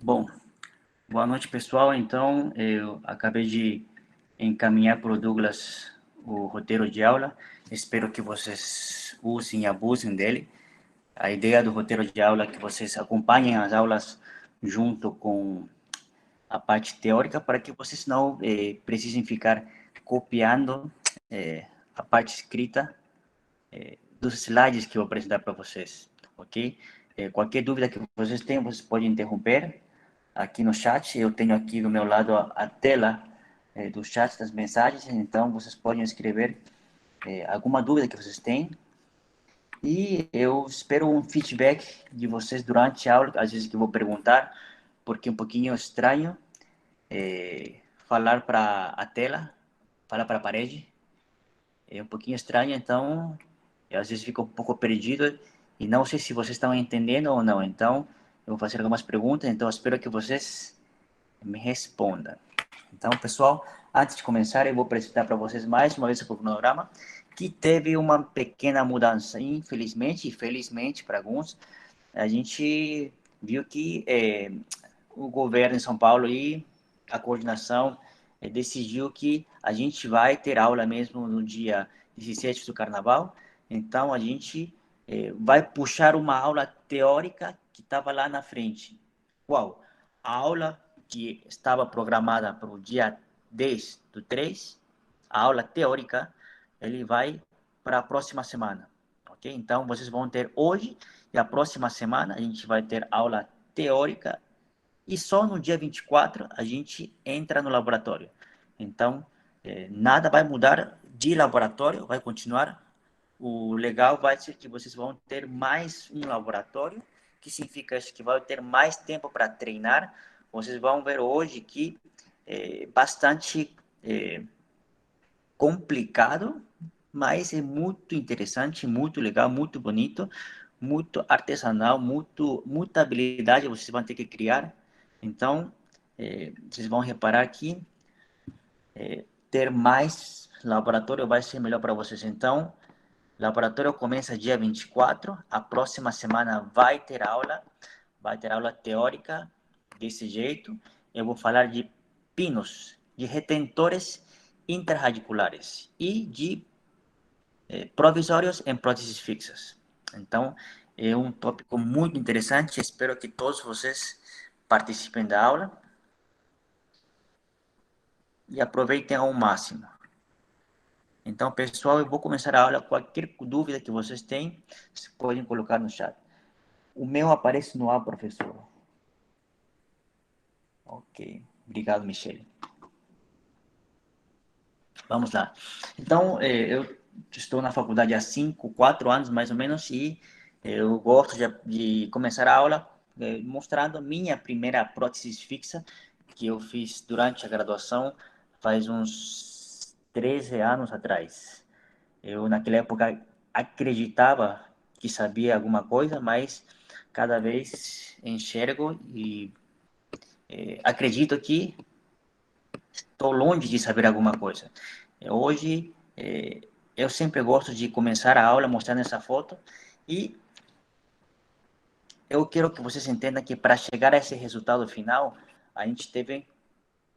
Bom, boa noite, pessoal. Então, eu acabei de encaminhar para o Douglas o roteiro de aula. Espero que vocês usem e abusem dele. A ideia do roteiro de aula é que vocês acompanhem as aulas junto com a parte teórica para que vocês não precisem ficar copiando a parte escrita dos slides que eu vou apresentar para vocês, ok? Qualquer dúvida que vocês tenham, vocês podem interromper aqui no chat. Eu tenho aqui do meu lado a tela do chat das mensagens, então vocês podem escrever alguma dúvida que vocês têm. E eu espero um feedback de vocês durante a aula, às vezes que eu vou perguntar, porque é um pouquinho estranho falar para a tela, falar para a parede. É um pouquinho estranho, então eu às vezes fico um pouco perdido e não sei se vocês estão entendendo ou não. Então, eu vou fazer algumas perguntas, então eu espero que vocês me respondam. Então, pessoal, antes de começar, eu vou apresentar para vocês mais uma vez o cronograma, que teve uma pequena mudança, infelizmente e felizmente para alguns. A gente viu que o governo de São Paulo e a coordenação decidiu que a gente vai ter aula mesmo no dia 17 do Carnaval. Então, a gente vai puxar uma aula teórica que estava lá na frente. Qual? A aula que estava programada para o dia 10 do 3, a aula teórica, ele vai para a próxima semana. Ok? Então, vocês vão ter hoje e a próxima semana a gente vai ter aula teórica e só no dia 24 a gente entra no laboratório. Então, nada vai mudar de laboratório, vai continuar. O legal vai ser que vocês vão ter mais um laboratório, que significa que vai ter mais tempo para treinar. Vocês vão ver hoje que é bastante complicado, mas é muito interessante, muito legal, muito bonito, muito artesanal, muita habilidade vocês vão ter que criar. Então, vocês vão reparar que ter mais laboratório vai ser melhor para vocês. Então, laboratório começa dia 24, a próxima semana vai ter aula teórica desse jeito. Eu vou falar de pinos, de retentores interradiculares e de provisórios em próteses fixas. Então, é um tópico muito interessante. Espero que todos vocês participem da aula e aproveitem ao máximo. Então, pessoal, eu vou começar a aula. Qualquer dúvida que vocês tenham, vocês podem colocar no chat. O meu aparece no ar, professor. Ok. Obrigado, Michele. Vamos lá. Então, eu estou na faculdade há 4 anos, mais ou menos, e eu gosto de começar a aula mostrando minha primeira prótese fixa, que eu fiz durante a graduação, faz uns 13 anos atrás. Eu, naquela época, acreditava que sabia alguma coisa, mas cada vez enxergo e acredito que estou longe de saber alguma coisa. Hoje, eu sempre gosto de começar a aula mostrando essa foto e eu quero que vocês entendam que para chegar a esse resultado final, a gente teve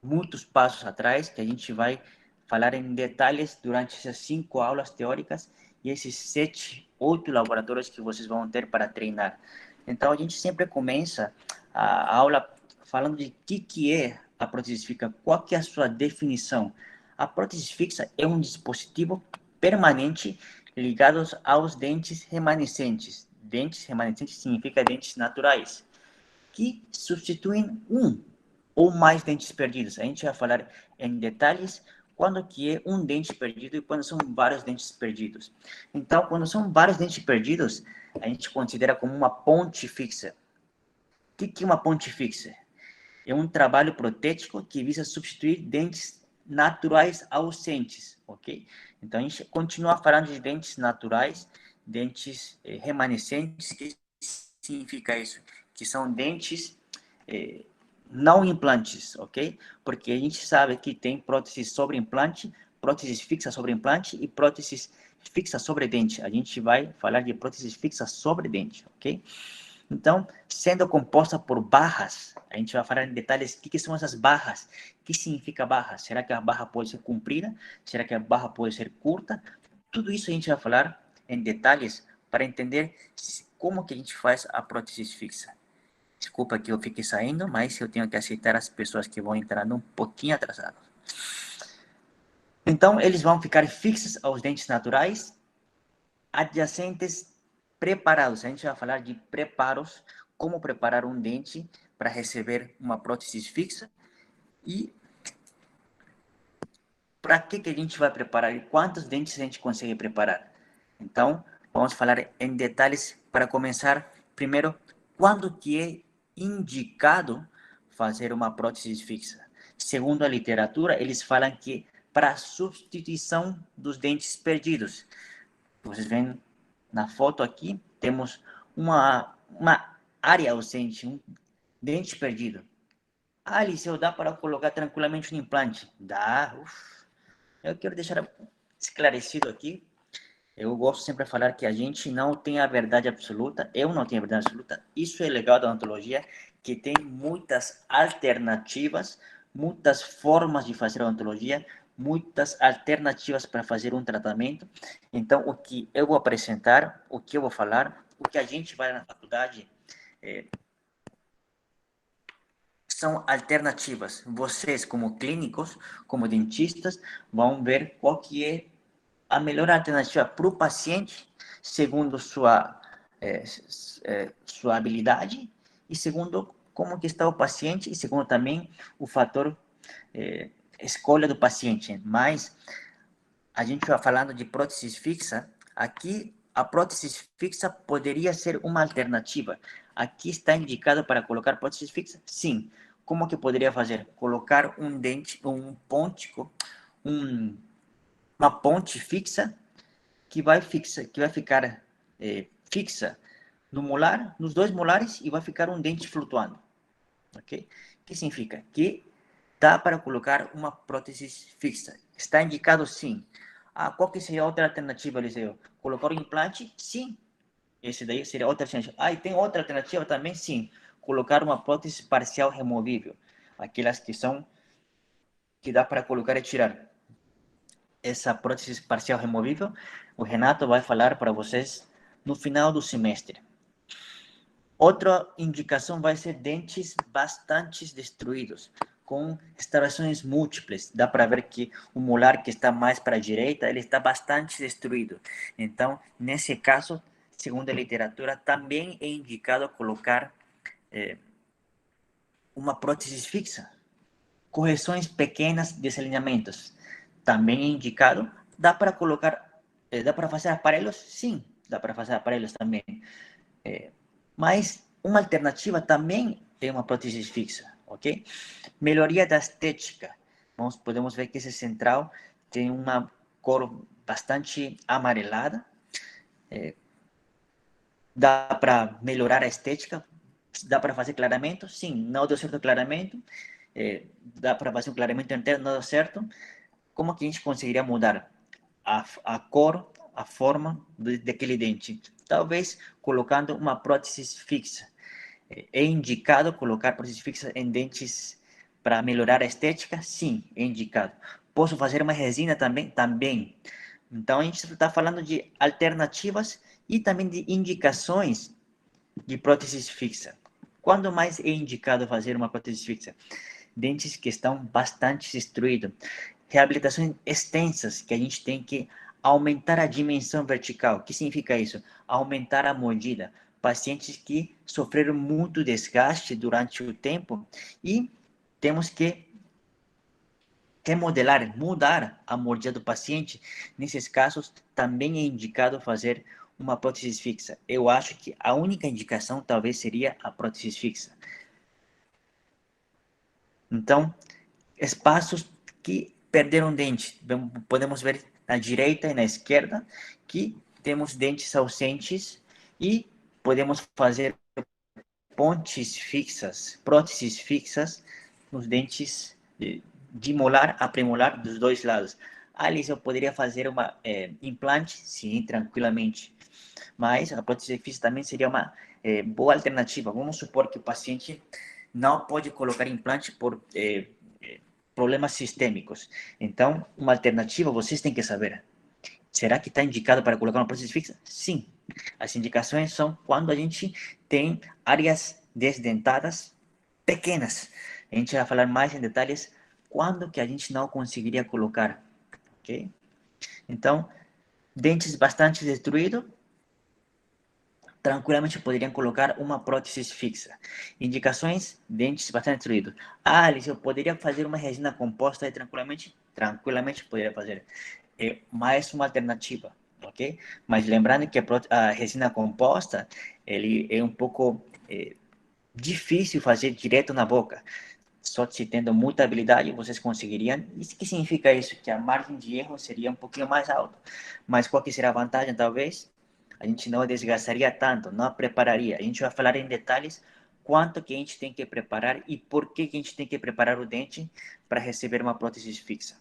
muitos passos atrás que a gente vai falar em detalhes durante essas 5 aulas teóricas e esses 7, 8 laboratórios que vocês vão ter para treinar. Então, a gente sempre começa a aula falando de que é a prótese fixa, qual que é a sua definição. A prótese fixa é um dispositivo permanente ligado aos dentes remanescentes. Dentes remanescentes significa dentes naturais, que substituem um ou mais dentes perdidos. A gente vai falar em detalhes quando que é um dente perdido e quando são vários dentes perdidos. Então, quando são vários dentes perdidos, a gente considera como uma ponte fixa. O que é uma ponte fixa? É um trabalho protético que visa substituir dentes naturais ausentes, ok? Então, a gente continua falando de dentes naturais, dentes remanescentes, que significa isso? Que são dentes não implantes, ok? Porque a gente sabe que tem próteses sobre implante, próteses fixas sobre implante e próteses fixas sobre dente. A gente vai falar de próteses fixas sobre dente, ok? Então, sendo composta por barras, a gente vai falar em detalhes o que são essas barras, o que significa barra, será que a barra pode ser comprida, será que a barra pode ser curta, tudo isso a gente vai falar em detalhes para entender como que a gente faz a prótese fixa. Desculpa que eu fique saindo, mas eu tenho que aceitar as pessoas que vão entrando um pouquinho atrasadas. Então, eles vão ficar fixos aos dentes naturais, adjacentes, preparados. A gente vai falar de preparos, como preparar um dente para receber uma prótese fixa e para que a gente vai preparar e quantos dentes a gente consegue preparar. Então, vamos falar em detalhes para começar. Primeiro, quando que é indicado fazer uma prótese fixa? Segundo a literatura, eles falam que para substituição dos dentes perdidos. Vocês veem na foto aqui, temos uma área ausente, um dente perdido. Ah, Liceu, dá para colocar tranquilamente um implante? Dá. Eu quero deixar esclarecido aqui. Eu gosto sempre de falar que a gente não tem a verdade absoluta. Eu não tenho a verdade absoluta. Isso é legal da odontologia, que tem muitas alternativas, muitas formas de fazer a odontologia, muitas alternativas para fazer um tratamento. Então, o que eu vou apresentar, o que eu vou falar, o que a gente vai na faculdade, são alternativas. Vocês, como clínicos, como dentistas, vão ver qual que é a melhor alternativa para o paciente, segundo sua habilidade e segundo como que está o paciente e segundo também o fator escolha do paciente. Mas a gente vai falando de prótese fixa, aqui a prótese fixa poderia ser uma alternativa. Aqui está indicado para colocar prótese fixa? Sim. Como que poderia fazer? Colocar um dente, um pontico, uma ponte fixa que vai ficar fixa no molar, nos dois molares e vai ficar um dente flutuando, ok? O que significa? Que dá para colocar uma prótese fixa. Está indicado sim. Ah, qual que seria a outra alternativa, Eliseu? Colocar um implante? Sim. Esse daí seria outra alternativa. Ah, e tem outra alternativa também? Sim. Colocar uma prótese parcial removível. Aquelas que dá para colocar e tirar. Essa prótese parcial removível, o Renato vai falar para vocês no final do semestre. Outra indicação vai ser dentes bastante destruídos, com extrações múltiplas. Dá para ver que o molar que está mais para a direita, ele está bastante destruído. Então, nesse caso, segundo a literatura, também é indicado colocar uma prótese fixa. Correções pequenas, desalinhamentos, também é indicado. Dá para colocar, dá para fazer aparelhos? Sim, dá para fazer aparelhos também. Mas uma alternativa também é uma prótese fixa, ok? Melhoria da estética. Podemos ver que esse central tem uma cor bastante amarelada. Dá para melhorar a estética? Dá para fazer clareamento? Sim, não deu certo o clareamento. Dá para fazer um clareamento interno, não deu certo. Como que a gente conseguiria mudar a cor, a forma daquele dente? Talvez colocando uma prótese fixa. É indicado colocar prótese fixa em dentes para melhorar a estética? Sim, é indicado. Posso fazer uma resina também? Também. Então, a gente está falando de alternativas e também de indicações de prótese fixa. Quando mais é indicado fazer uma prótese fixa? Dentes que estão bastante destruídos. Reabilitações extensas, que a gente tem que aumentar a dimensão vertical. O que significa isso? Aumentar a mordida. Pacientes que sofreram muito desgaste durante o tempo e temos que remodelar, mudar a mordida do paciente. Nesses casos, também é indicado fazer uma prótese fixa. Eu acho que a única indicação talvez seria a prótese fixa. Então, espaços que perderam dente. Podemos ver na direita e na esquerda que temos dentes ausentes e podemos fazer pontes fixas, próteses fixas nos dentes de molar a premolar dos dois lados. Ali eu poderia fazer uma implante, sim, tranquilamente. Mas a prótese fixa também seria uma boa alternativa. Vamos supor que o paciente não pode colocar implante por problemas sistêmicos. Então, uma alternativa vocês têm que saber. Será que está indicado para colocar uma prótese fixa? Sim. As indicações são quando a gente tem áreas desdentadas pequenas. A gente vai falar mais em detalhes quando que a gente não conseguiria colocar, ok? Então, dentes bastante destruídos, tranquilamente poderiam colocar uma prótese fixa. Indicações, dentes bastante destruídos. Ah, Alice, eu poderia fazer uma resina composta aí tranquilamente? Tranquilamente poderia fazer. É mais uma alternativa, ok? Mas lembrando que a resina composta, ele é um pouco difícil fazer direto na boca. Só se tendo muita habilidade, vocês conseguiriam. Isso que significa isso? Que a margem de erro seria um pouquinho mais alta. Mas qual que será a vantagem, talvez? A gente não desgastaria tanto, não prepararia. A gente vai falar em detalhes quanto que a gente tem que preparar e por que a gente tem que preparar o dente para receber uma prótese fixa.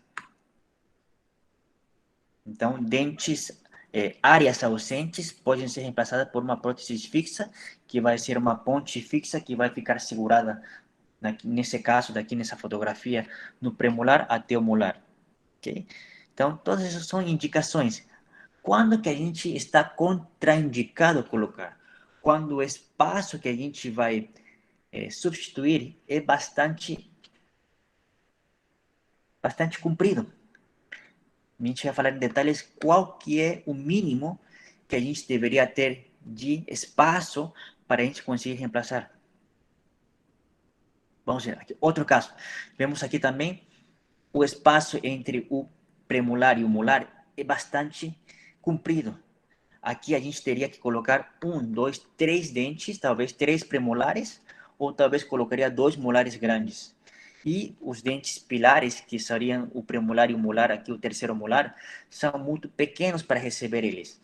Então, dentes, áreas ausentes podem ser reemplaçadas por uma prótese fixa, que vai ser uma ponte fixa que vai ficar segurada, nesse caso, daqui nessa fotografia, no premolar até o molar. Okay? Então, todas essas são indicações. Quando que a gente está contraindicado colocar? Quando o espaço que a gente vai substituir é bastante comprido. A gente vai falar em detalhes qual que é o mínimo que a gente deveria ter de espaço para a gente conseguir reemplaçar. Vamos ver aqui. Outro caso. Vemos aqui também o espaço entre o premolar e o molar é bastante comprido. Aqui a gente teria que colocar 1, 2, 3 dentes, talvez 3 premolares, ou talvez colocaria 2 molares grandes. E os dentes pilares, que seriam o premolar e o molar, aqui o terceiro molar, são muito pequenos para receber eles,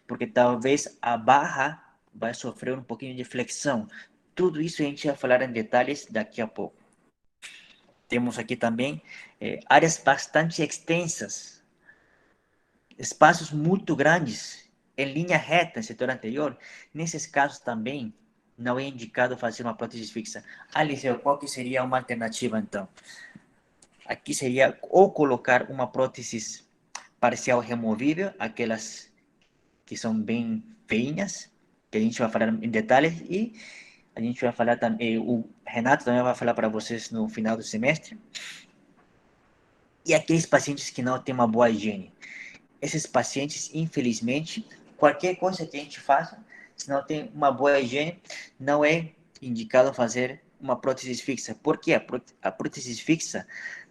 porque talvez a barra vai sofrer um pouquinho de flexão. Tudo isso a gente vai falar em detalhes daqui a pouco. Temos aqui também áreas bastante extensas, espaços muito grandes, em linha reta, no setor anterior. Nesses casos também, não é indicado fazer uma prótese fixa. Alice, qual que seria uma alternativa, então? Aqui seria ou colocar uma prótese parcial removível, aquelas que são bem feinhas, que a gente vai falar em detalhes, e a gente vai falar também, o Renato também vai falar para vocês no final do semestre. E aqueles pacientes que não têm uma boa higiene. Esses pacientes, infelizmente, qualquer coisa que a gente faça, se não tem uma boa higiene, não é indicado fazer uma prótese fixa. Por quê? A prótese fixa,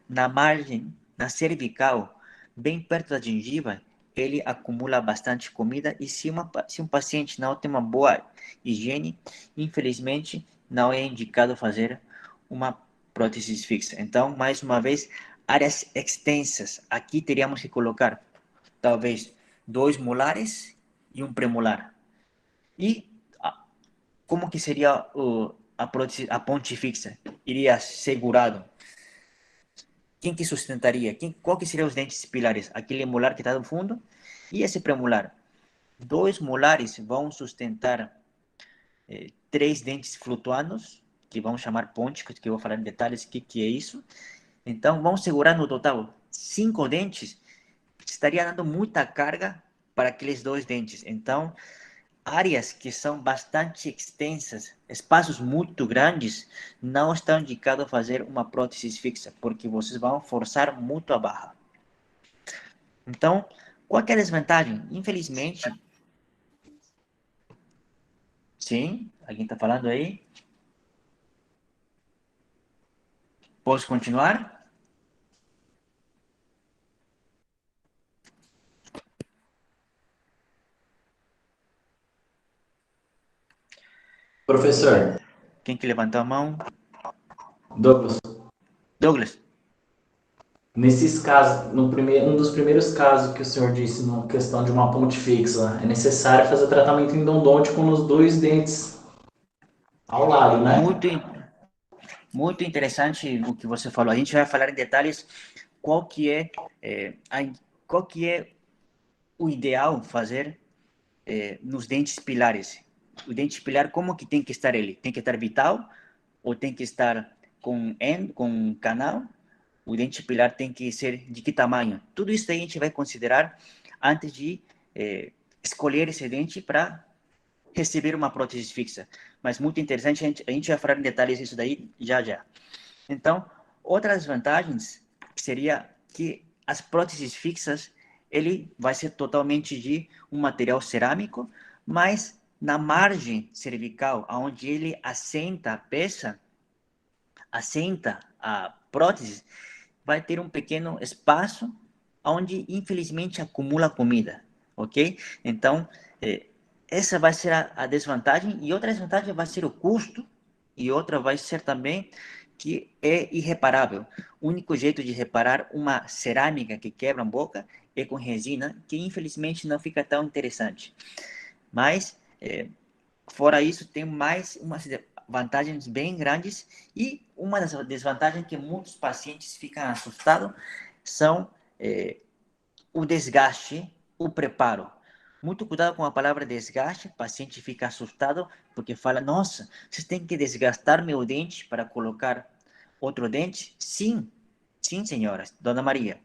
na margem, na cervical, bem perto da gengiva, ele acumula bastante comida e se um paciente não tem uma boa higiene, infelizmente, não é indicado fazer uma prótese fixa. Então, mais uma vez, áreas extensas. Aqui teríamos que colocar talvez 2 molares e um premolar. E como que seria a ponte fixa? Iria segurado. Quem que sustentaria? Qual que seriam os dentes pilares? Aquele molar que está no fundo e esse premolar. 2 molares vão sustentar 3 dentes flutuantes, que vamos chamar ponte, que eu vou falar em detalhes o que é isso. Então, vamos segurar no total 5 dentes, estaria dando muita carga para aqueles 2 dentes. Então, áreas que são bastante extensas, espaços muito grandes, não estão indicados fazer uma prótese fixa, porque vocês vão forçar muito a barra. Então, qual é a desvantagem? Infelizmente, sim, alguém está falando aí? Posso continuar? Professor, Quem que levantou a mão? Douglas, Douglas. nesses casos, um dos primeiros casos que o senhor disse, na questão de uma ponte fixa, é necessário fazer tratamento endodôntico nos dois dentes ao lado, né? Muito, muito interessante o que você falou. A gente vai falar em detalhes qual que é, qual que é o ideal fazer nos dentes pilares. o dente pilar, como que tem que estar ele? Tem que estar vital ou tem que estar com canal? O dente pilar tem que ser de que tamanho? Tudo isso aí a gente vai considerar antes de escolher esse dente para receber uma prótese fixa. Mas muito interessante, a gente vai falar em detalhes isso daí já já. Então, outras vantagens seria que as próteses fixas, ele vai ser totalmente de um material cerâmico, mas na margem cervical, onde ele assenta a peça, assenta a prótese, vai ter um pequeno espaço onde, infelizmente, acumula comida, ok? Então, essa vai ser a desvantagem, e outra desvantagem vai ser o custo, e outra vai ser também que é irreparável. O único jeito de reparar uma cerâmica que quebra a boca é com resina, que infelizmente não fica tão interessante. Mas, fora isso, tem mais umas vantagens bem grandes, e uma das desvantagens que muitos pacientes ficam assustados são o desgaste, o preparo. Muito cuidado com a palavra desgaste, o paciente fica assustado porque fala, nossa, você tem que desgastar meu dente para colocar outro dente? Sim, sim, senhora, dona Maria.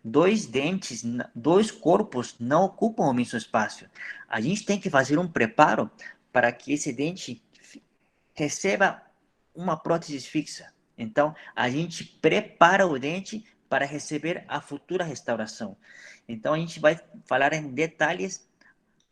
Dois dentes, dois corpos não ocupam o mesmo espaço. A gente tem que fazer um preparo para que esse dente receba uma prótese fixa. Então, a gente prepara o dente para receber a futura restauração. Então, a gente vai falar em detalhes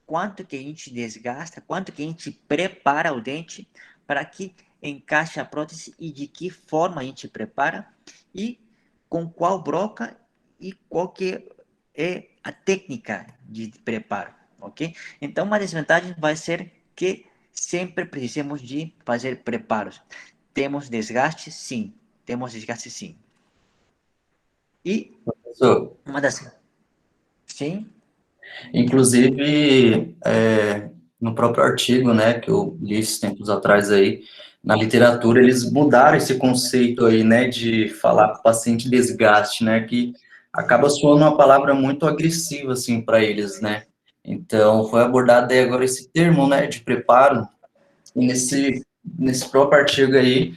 quanto que a gente desgasta, quanto que a gente prepara o dente para que encaixe a prótese e de que forma a gente prepara e com qual broca e qual que é a técnica de preparo, ok? Então, uma desvantagem vai ser que sempre precisamos de fazer preparos. Temos desgaste? Sim. Temos desgaste? Sim. E Professor, uma das... Sim? inclusive, no próprio artigo, né, que eu li esses tempos atrás aí, na literatura, eles mudaram esse conceito aí, né, de falar para o paciente desgaste, né, que acaba soando uma palavra muito agressiva, assim, para eles, né. Então, foi abordado aí agora esse termo, né, de preparo, e nesse próprio artigo aí,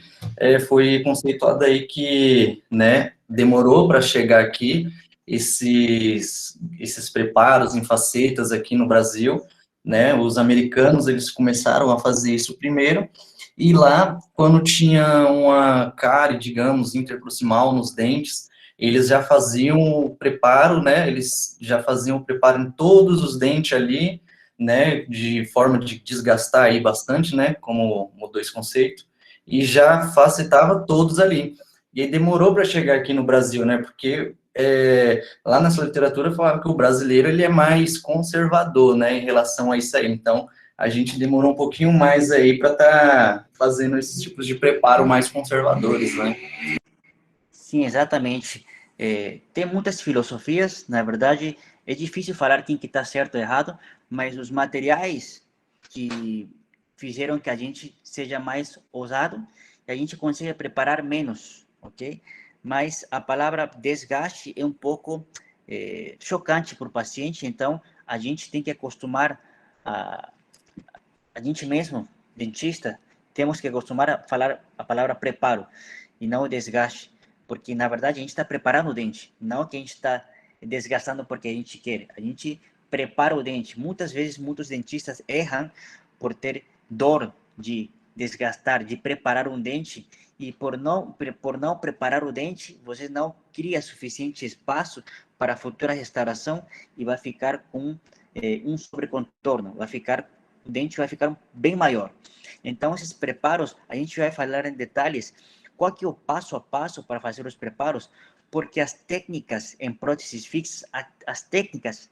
foi conceituado aí que, né, demorou para chegar aqui esses preparos em facetas aqui no Brasil, né, os americanos, eles começaram a fazer isso primeiro, e lá, quando tinha uma cárie, digamos, interproximal nos dentes, eles já faziam o preparo, né, eles já faziam o preparo em todos os dentes ali, né, de forma de desgastar aí bastante, né, como mudou esse conceito, e já facilitava todos ali. E aí demorou para chegar aqui no Brasil, né, porque lá nessa literatura falava que o brasileiro ele é mais conservador, né, em relação a isso aí. Então, a gente demorou um pouquinho mais aí para estar fazendo esses tipos de preparo mais conservadores, né. Sim, exatamente. Tem muitas filosofias, na verdade, é difícil falar quem que está certo ou errado, mas os materiais que fizeram que a gente seja mais ousado e a gente consiga preparar menos, ok? Mas a palavra desgaste é um pouco chocante para o paciente, então a gente tem que acostumar a, a gente mesmo, dentista, temos que acostumar a falar a palavra preparo e não desgaste, porque na verdade a gente está preparando o dente, não que a gente está desgastando porque a gente quer. A gente prepara o dente. Muitas vezes muitos dentistas erram por ter dor de desgastar, de preparar um dente, e por não preparar o dente, você não cria suficiente espaço para a futura restauração e vai ficar com um sobrecontorno, o dente vai ficar bem maior. Então, esses preparos, a gente vai falar em detalhes qual que é o passo a passo para fazer os preparos, porque as técnicas em próteses fixas, as técnicas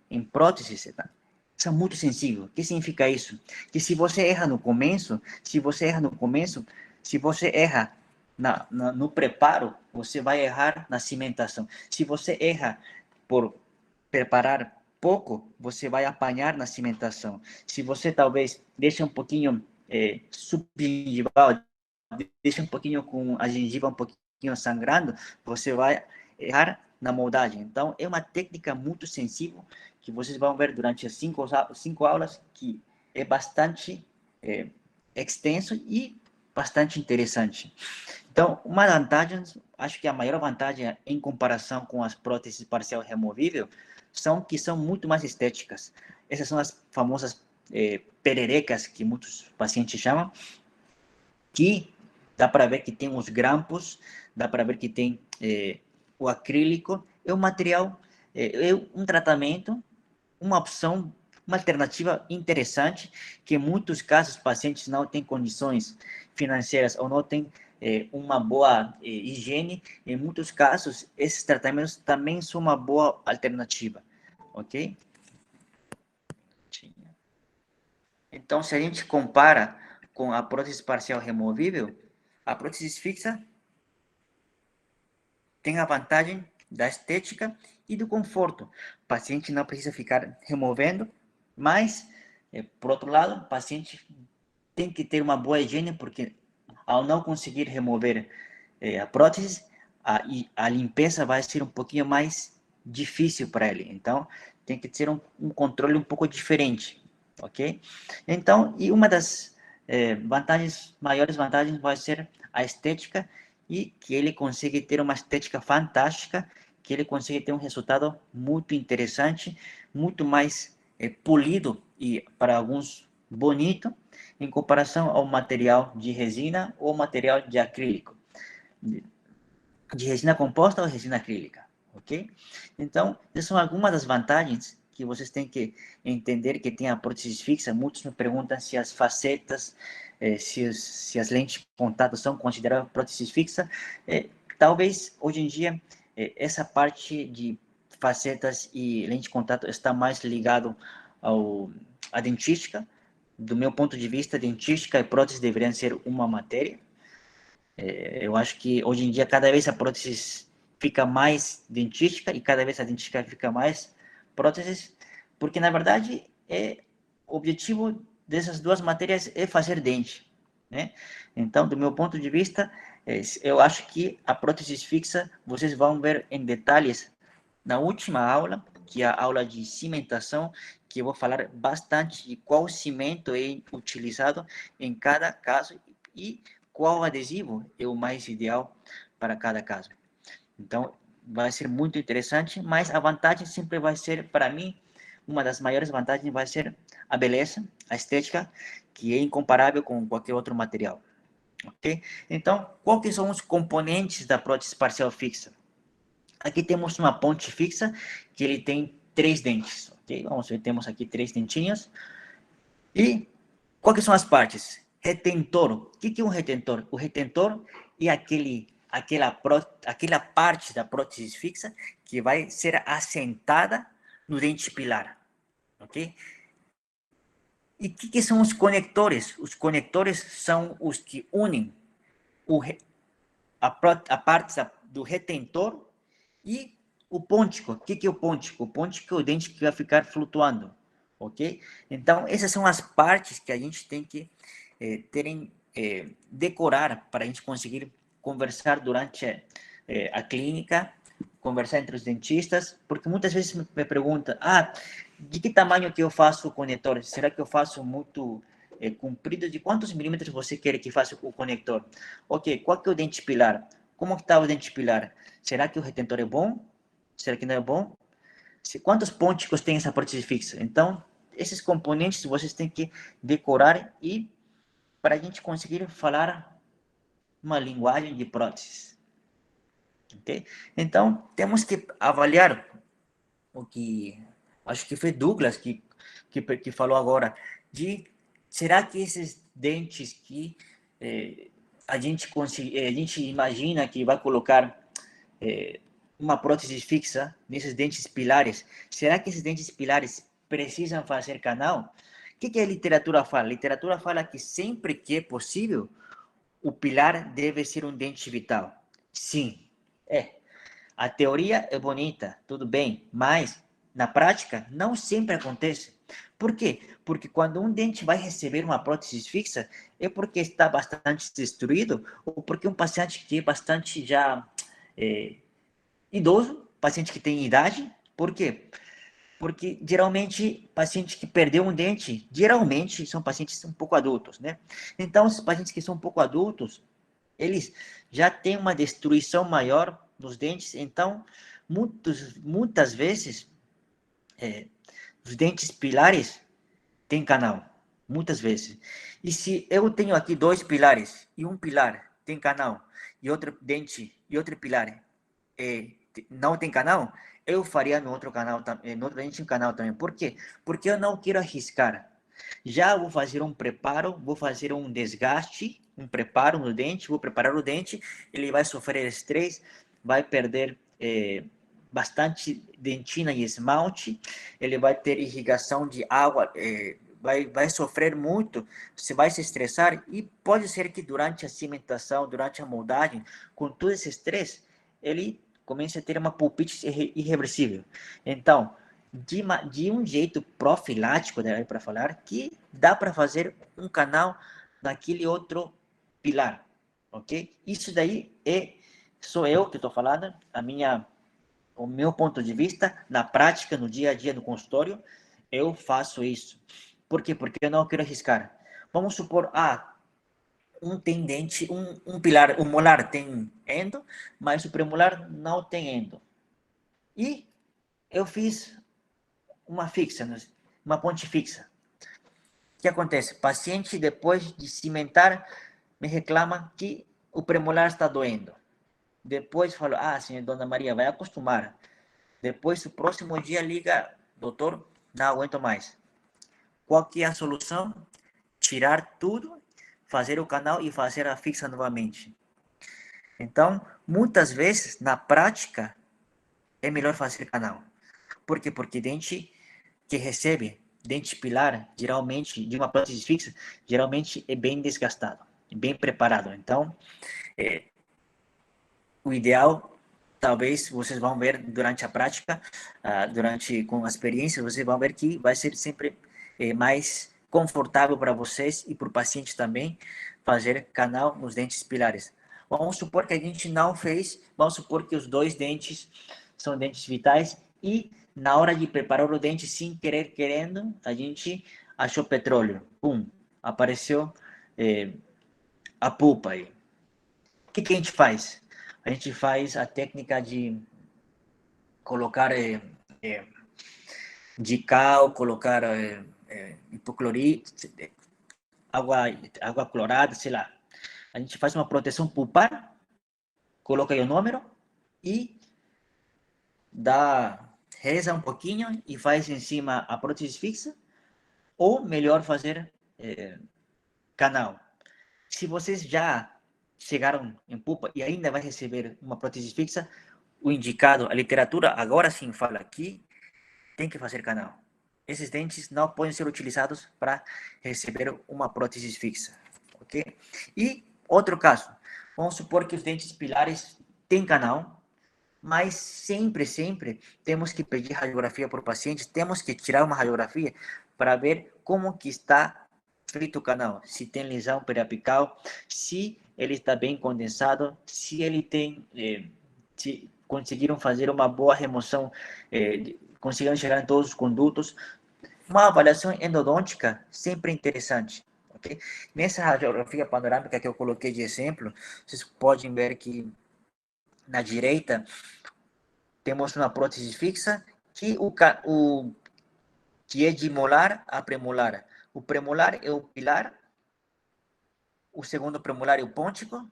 em próteses são muito sensíveis. O que significa isso? Que se você erra no começo, se você erra no preparo, você vai errar na cimentação. Se você erra por preparar pouco, você vai apanhar na cimentação. Se você talvez deixa um pouquinho subgingival, deixa um pouquinho com a gengiva um pouquinho sangrando, você vai errar na moldagem. Então, é uma técnica muito sensível que vocês vão ver durante as cinco aulas, que é bastante extenso e bastante interessante. Então, uma vantagem, acho que a maior vantagem em comparação com as próteses parcial removível são que são muito mais estéticas. Essas são as famosas pererecas que muitos pacientes chamam, que dá para ver que tem os grampos, dá para ver que tem o acrílico. É um material, é um tratamento, uma opção, uma alternativa interessante, que em muitos casos os pacientes não têm condições financeiras ou não têm uma boa higiene. Em muitos casos, esses tratamentos também são uma boa alternativa, ok? Então, se a gente compara com a prótese parcial removível, a prótese fixa tem a vantagem da estética e do conforto. O paciente não precisa ficar removendo, mas, por outro lado, o paciente tem que ter uma boa higiene, porque ao não conseguir remover a prótese, a limpeza vai ser um pouquinho mais difícil para ele. Então, tem que ter um controle um pouco diferente, ok? Então, e uma das maiores vantagens vai ser a estética, e que ele consiga ter uma estética fantástica, que ele consiga ter um resultado muito interessante, muito mais polido e, para alguns, bonito, em comparação ao material de resina ou material de acrílico, de resina composta ou resina acrílica, ok? Então, essas são algumas das vantagens que vocês têm que entender que tem a prótese fixa. Muitos me perguntam se as facetas, se as lentes de contato são consideradas prótese fixa. Talvez, hoje em dia, essa parte de facetas e lente de contato está mais ligado à dentística. Do meu ponto de vista, dentística e prótese deveriam ser uma matéria. Eu acho que hoje em dia cada vez a prótese fica mais dentística e cada vez a dentística fica mais próteses, porque na verdade o objetivo dessas duas matérias é fazer dente, né? Então, do meu ponto de vista, eu acho que a prótese fixa vocês vão ver em detalhes na última aula, que é a aula de cimentação, que eu vou falar bastante de qual cimento é utilizado em cada caso e qual adesivo é o mais ideal para cada caso. Então, vai ser muito interessante, mas a vantagem sempre vai ser, para mim, uma das maiores vantagens vai ser a beleza, a estética, que é incomparável com qualquer outro material. Ok? Então, quais são os componentes da prótese parcial fixa? Aqui temos uma ponte fixa, que ele tem 3 dentes. Ok? Vamos ver, temos aqui 3 dentinhos. E quais são as partes? Retentor. O que é um retentor? O retentor é aquela parte da prótese fixa que vai ser assentada no dente pilar. Ok? E o que são os conectores? Os conectores são os que unem a parte do retentor e o pôntico. O que é o pôntico? O pôntico é o dente que vai ficar flutuando, ok? Então, essas são as partes que a gente tem que decorar para a gente conseguir conversar durante a clínica, conversar entre os dentistas, porque muitas vezes me perguntam, de que tamanho que eu faço o conector? Será que eu faço muito comprido? De quantos milímetros você quer que faça o conector? Ok, qual que é o dente pilar? Como está o dente pilar? Será que o retentor é bom? Será que não é bom? Quantos pônticos tem essa prótese fixa? Então, esses componentes vocês têm que decorar e para a gente conseguir falar uma linguagem de próteses. Ok? Então, temos que avaliar o que acho que foi Douglas que falou agora, de será que esses dentes que a gente imagina que vai colocar uma prótese fixa nesses dentes pilares, será que esses dentes pilares precisam fazer canal? O que a literatura fala? A literatura fala que sempre que é possível, o pilar deve ser um dente vital. Sim, a teoria é bonita, tudo bem, mas na prática não sempre acontece. Por quê? Porque quando um dente vai receber uma prótese fixa, é porque está bastante destruído ou porque um paciente que é bastante já idoso, paciente que tem idade. Por quê? Porque geralmente pacientes que perdeu um dente, geralmente são pacientes um pouco adultos, né? Então, os pacientes que são um pouco adultos, eles já têm uma destruição maior dos dentes, então muitas vezes os dentes pilares têm canal, muitas vezes. E se eu tenho aqui dois pilares e um pilar tem canal e outro dente e outro pilar não tem canal, eu faria no outro canal, no outro dente um canal também. Por quê? Porque eu não quero arriscar. Já vou fazer um preparo, vou fazer um desgaste, um preparo no dente, vou preparar o dente, ele vai sofrer estresse, vai perder bastante dentina e esmalte, ele vai ter irrigação de água, vai sofrer muito, você vai se estressar e pode ser que durante a cimentação, durante a moldagem, com todo esse estresse, ele comece a ter uma pulpite irreversível. Então, de um jeito profilático, né, para falar, que dá para fazer um canal naquele outro pilar, ok? Isso daí sou eu que estou falando, o meu ponto de vista, na prática, no dia a dia, no consultório, eu faço isso. Por quê? Porque eu não quero arriscar. Vamos supor, um tem dente, um pilar, o molar tem endo, mas o premolar não tem endo. E eu fiz uma fixa, uma ponte fixa. O que acontece? Paciente, depois de cimentar, me reclama que o premolar está doendo. Depois falo, senhora Dona Maria, vai acostumar. Depois, o próximo dia, liga, doutor, não aguento mais. Qual que é a solução? Tirar tudo, fazer o canal e fazer a fixa novamente. Então, muitas vezes, na prática, é melhor fazer canal. Por quê? Porque dente que recebe dente pilar, geralmente, de uma prótese fixa, geralmente é bem desgastado, bem preparado. Então, o ideal, talvez, vocês vão ver durante a prática, com a experiência, vocês vão ver que vai ser sempre mais confortável para vocês e para o paciente também fazer canal nos dentes pilares. Vamos supor que a gente não fez, vamos supor que os dois dentes são dentes vitais e na hora de preparar o dente, sem querer, querendo, a gente achou petróleo. Pum, apareceu a pulpa aí. O que a gente faz? A gente faz a técnica de colocar de cal, colocar hipoclorito, água clorada, sei lá. A gente faz uma proteção pulpar, coloca aí o número e reza um pouquinho e faz em cima a prótese fixa, ou melhor fazer canal. Se vocês já chegaram em pulpa e ainda vai receber uma prótese fixa, o indicado, a literatura agora sim fala que tem que fazer canal. Esses dentes não podem ser utilizados para receber uma prótese fixa, ok? E outro caso, vamos supor que os dentes pilares têm canal, mas sempre temos que pedir radiografia para o paciente, temos que tirar uma radiografia para ver como que está feito o canal, se tem lesão periapical, se ele está bem condensado, se ele tem, se conseguiram fazer uma boa remoção, conseguiram chegar em todos os condutos. Uma avaliação endodôntica sempre interessante. Okay? Nessa radiografia panorâmica que eu coloquei de exemplo, vocês podem ver que na direita temos uma prótese fixa que é de molar a premolar. O premolar é o pilar, o segundo premolar é o pôntico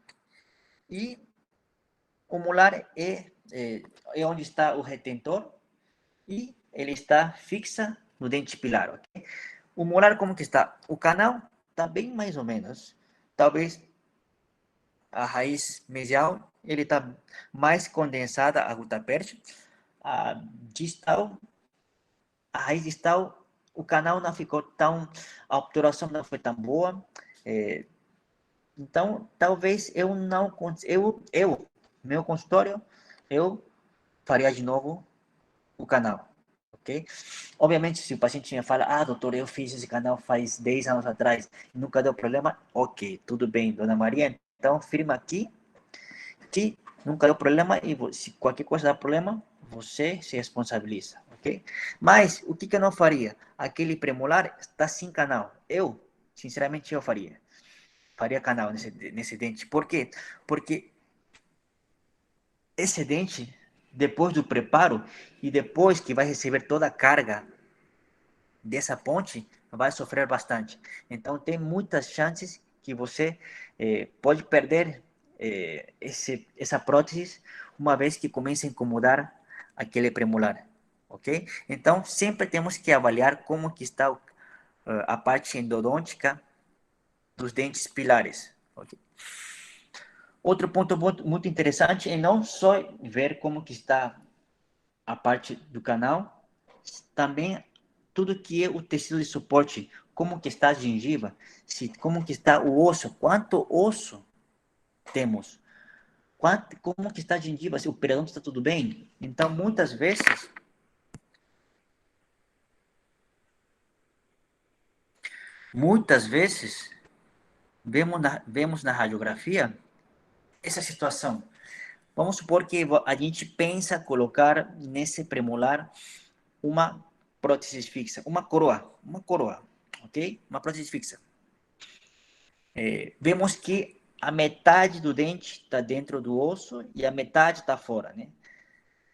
e o molar é onde está o retentor e ele está fixa no dente pilar. Okay? O molar como que está? O canal está bem mais ou menos. Talvez a raiz mesial ele está mais condensada, a gutaperte. A distal, a raiz distal, o canal não ficou tão, a obturação não foi tão boa. Então, talvez eu não, meu consultório, eu faria de novo o canal, ok? Obviamente, se o paciente me fala, doutor, eu fiz esse canal faz 10 anos atrás e nunca deu problema, ok, tudo bem, Dona Maria, então firma aqui que nunca deu problema e se qualquer coisa dá problema, você se responsabiliza, ok? ok? Mas o que eu não faria? Aquele premolar está sem canal. Sinceramente, eu faria canal nesse dente. Por quê? Porque esse dente, depois do preparo e depois que vai receber toda a carga dessa ponte, vai sofrer bastante. Então, tem muitas chances que você pode perder essa prótese uma vez que comece a incomodar aquele premolar, ok? Então, sempre temos que avaliar como que está a parte endodôntica dos dentes pilares, ok? Outro ponto muito interessante é não só ver como que está a parte do canal, também tudo que é o tecido de suporte, como que está a gengiva, como que está o osso, quanto osso temos, como que está a gengiva, se o periodonto está tudo bem. Então, muitas vezes vemos na radiografia essa situação. Vamos supor que a gente pensa colocar nesse premolar uma prótese fixa, uma coroa, ok? Uma prótese fixa. Vemos que a metade do dente está dentro do osso e a metade está fora, né?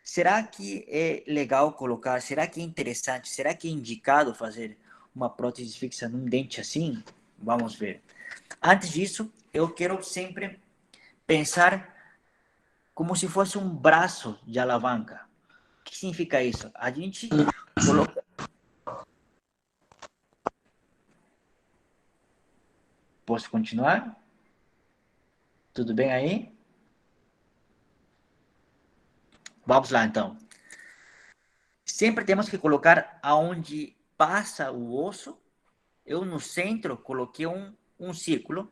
Será que é legal colocar? Será que é interessante? Será que é indicado fazer uma prótese fixa num dente assim? Vamos ver. Antes disso, eu quero sempre pensar como se fosse um braço de alavanca. O que significa isso? A gente coloca... Posso continuar? Tudo bem aí? Vamos lá, então. Sempre temos que colocar aonde passa o osso. Eu no centro coloquei um círculo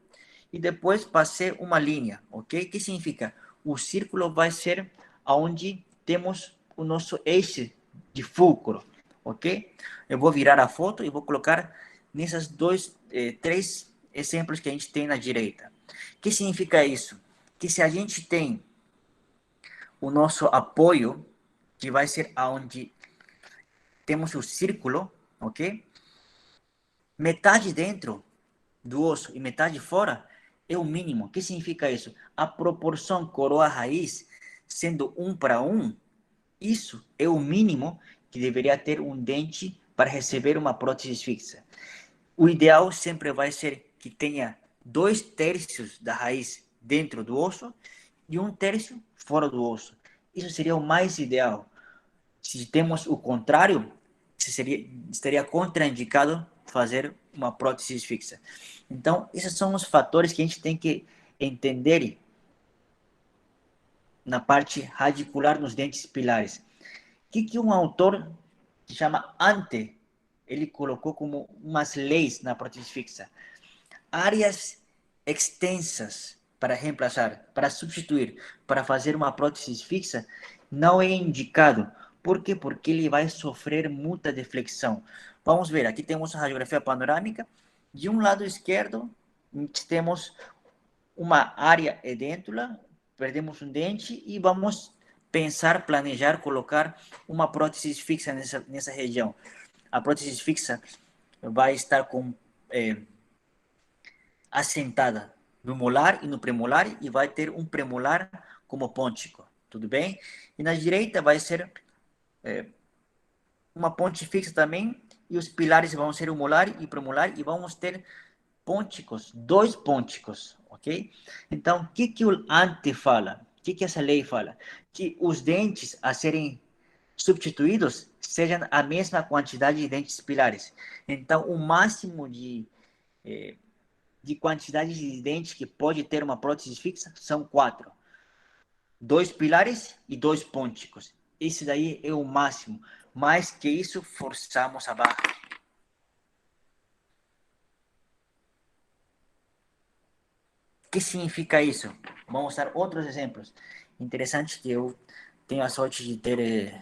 e depois passei uma linha, ok? O que significa? O círculo vai ser aonde temos o nosso eixo de fulcro, ok? Eu vou virar a foto e vou colocar nesses três exemplos que a gente tem na direita. O que significa isso? Que se a gente tem o nosso apoio, que vai ser aonde temos o círculo, ok? Metade dentro do osso e metade fora é o mínimo. O que significa isso? A proporção coroa-raiz sendo 1:1, isso é o mínimo que deveria ter um dente para receber uma prótese fixa. O ideal sempre vai ser que tenha 2/3 da raiz dentro do osso e 1/3 fora do osso. Isso seria o mais ideal. Se temos o contrário, estaria contraindicado fazer uma prótese fixa. Então, esses são os fatores que a gente tem que entender na parte radicular nos dentes pilares. O que um autor que chama Ante, ele colocou como umas leis na prótese fixa? Áreas extensas para reemplaçar, para substituir, para fazer uma prótese fixa, não é indicado. Por quê? Porque ele vai sofrer muita deflexão. Vamos ver, aqui temos a radiografia panorâmica. De um lado esquerdo, temos uma área edêntula, perdemos um dente e vamos pensar, planejar, colocar uma prótese fixa nessa região. A prótese fixa vai estar assentada no molar e no premolar e vai ter um premolar como pôntico, tudo bem? E na direita vai ser uma ponte fixa também e os pilares vão ser o molar e o premolar e vamos ter pônticos, 2 pônticos, ok? Então, o que o ante fala? O que essa lei fala? Que os dentes a serem substituídos sejam a mesma quantidade de dentes pilares. Então, o máximo de quantidade de dentes que pode ter uma prótese fixa são 4. 2 pilares e 2 pônticos. Esse daí é o máximo. Mais que isso, forçamos a barra. O que significa isso? Vamos dar outros exemplos. Interessante que eu tenho a sorte de ter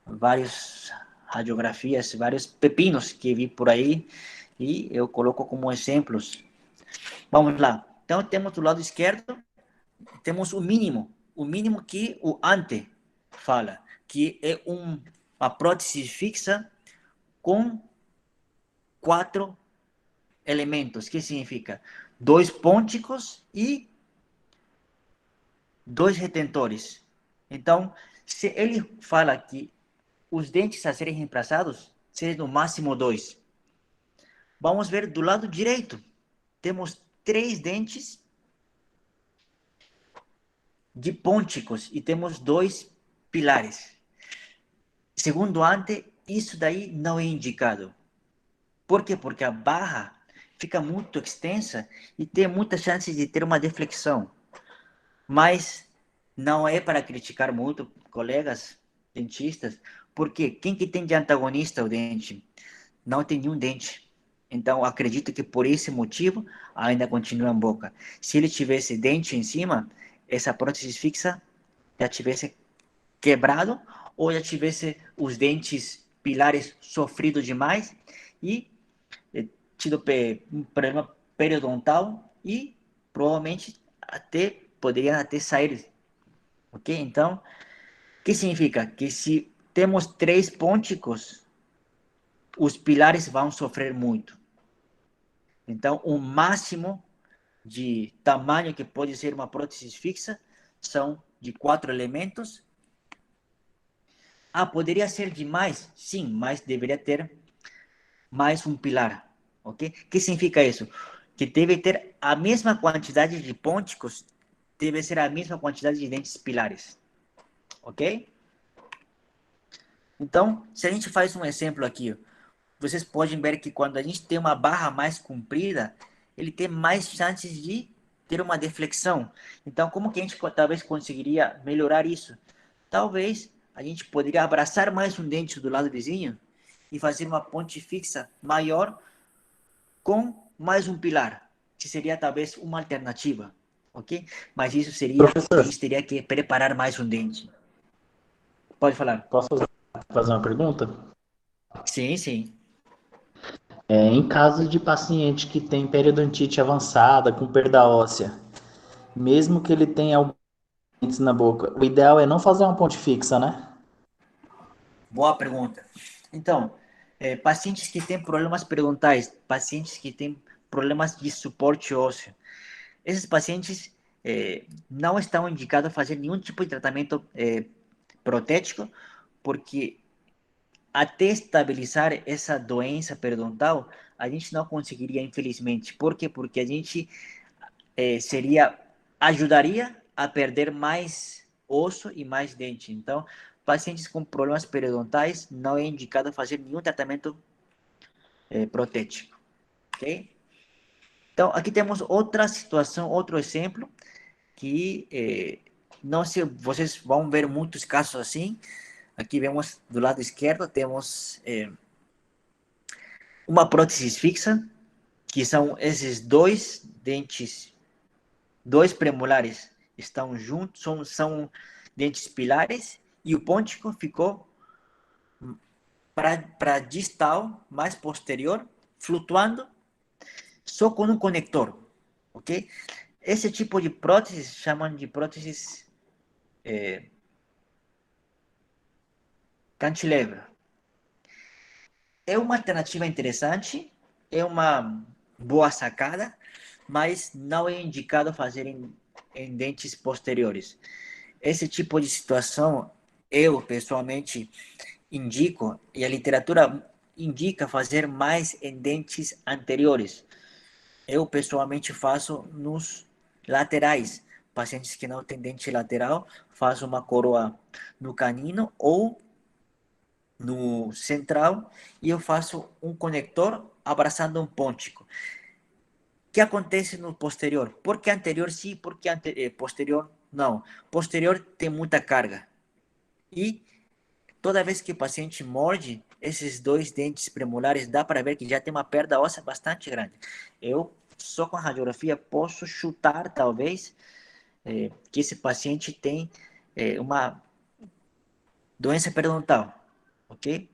várias radiografias, vários pepinos que vi por aí e eu coloco como exemplos. Vamos lá. Então, temos do lado esquerdo, temos o mínimo que o ante fala, que é uma prótese fixa com 4 elementos. Que significa? 2 pônticos e 2 retentores. Então, se ele fala que os dentes a serem reemplaçados seriam no máximo 2. Vamos ver do lado direito. Temos 3 dentes de pônticos e temos 2 pilares. Segundo Ante, isso daí não é indicado. Por quê? Porque a barra fica muito extensa e tem muitas chances de ter uma deflexão. Mas não é para criticar muito colegas dentistas, porque quem que tem de antagonista o dente? Não tem nenhum dente. Então, acredito que por esse motivo ainda continua em boca. Se ele tivesse dente em cima, essa prótese fixa já tivesse quebrado ou já tivesse os dentes pilares sofrido demais e tido um problema periodontal e provavelmente até poderia até sair, ok? Então, o que significa? Que se temos 3 pônticos, os pilares vão sofrer muito. Então, o máximo de tamanho que pode ser uma prótese fixa são de 4 elementos. Ah, poderia ser de mais? Sim, mas deveria ter mais um pilar, ok? O que significa isso? Que deve ter a mesma quantidade de pônticos, deve ser a mesma quantidade de dentes pilares, ok? Então, se a gente faz um exemplo aqui, vocês podem ver que quando a gente tem uma barra mais comprida, ele tem mais chances de ter uma deflexão. Então, como que a gente talvez conseguiria melhorar isso? Talvez a gente poderia abraçar mais um dente do lado vizinho e fazer uma ponte fixa maior com mais um pilar, que seria talvez uma alternativa, ok? Mas isso seria, a Professor, gente teria que preparar mais um dente. Pode falar. posso fazer uma pergunta? Sim, sim. Em caso de paciente que tem periodontite avançada, com perda óssea, mesmo que ele tenha alguns dentes na boca, o ideal é não fazer uma ponte fixa, né? Boa pergunta. Então, pacientes que têm problemas periodontais, pacientes que têm problemas de suporte ósseo, esses pacientes não estão indicados a fazer nenhum tipo de tratamento protético, porque até estabilizar essa doença periodontal, a gente não conseguiria, infelizmente. Por quê? Porque a gente ajudaria a perder mais osso e mais dente. Então, pacientes com problemas periodontais não é indicado fazer nenhum tratamento protético, ok? Então, aqui temos outra situação, outro exemplo, que não sei, vocês vão ver muitos casos assim. Aqui vemos do lado esquerdo, temos uma prótese fixa, que são esses 2 dentes, 2 premolares estão juntos, são dentes pilares, e o pôntico ficou para distal, mais posterior, flutuando, só com um conector, ok? Esse tipo de próteses chamam de próteses cantilever. É uma alternativa interessante, é uma boa sacada, mas não é indicado fazer em dentes posteriores. Esse tipo de situação, eu pessoalmente indico, e a literatura indica fazer mais em dentes anteriores. Eu pessoalmente faço nos laterais. Pacientes que não têm dente lateral, faço uma coroa no canino ou no central e eu faço um conector abraçando um pôntico. O que acontece no posterior? Porque anterior sim, porque posterior não. Posterior tem muita carga. E toda vez que o paciente morde, esses 2 dentes premolares, dá para ver que já tem uma perda óssea bastante grande. Eu, só com a radiografia, posso chutar, talvez, que esse paciente tem uma doença periodontal, ok?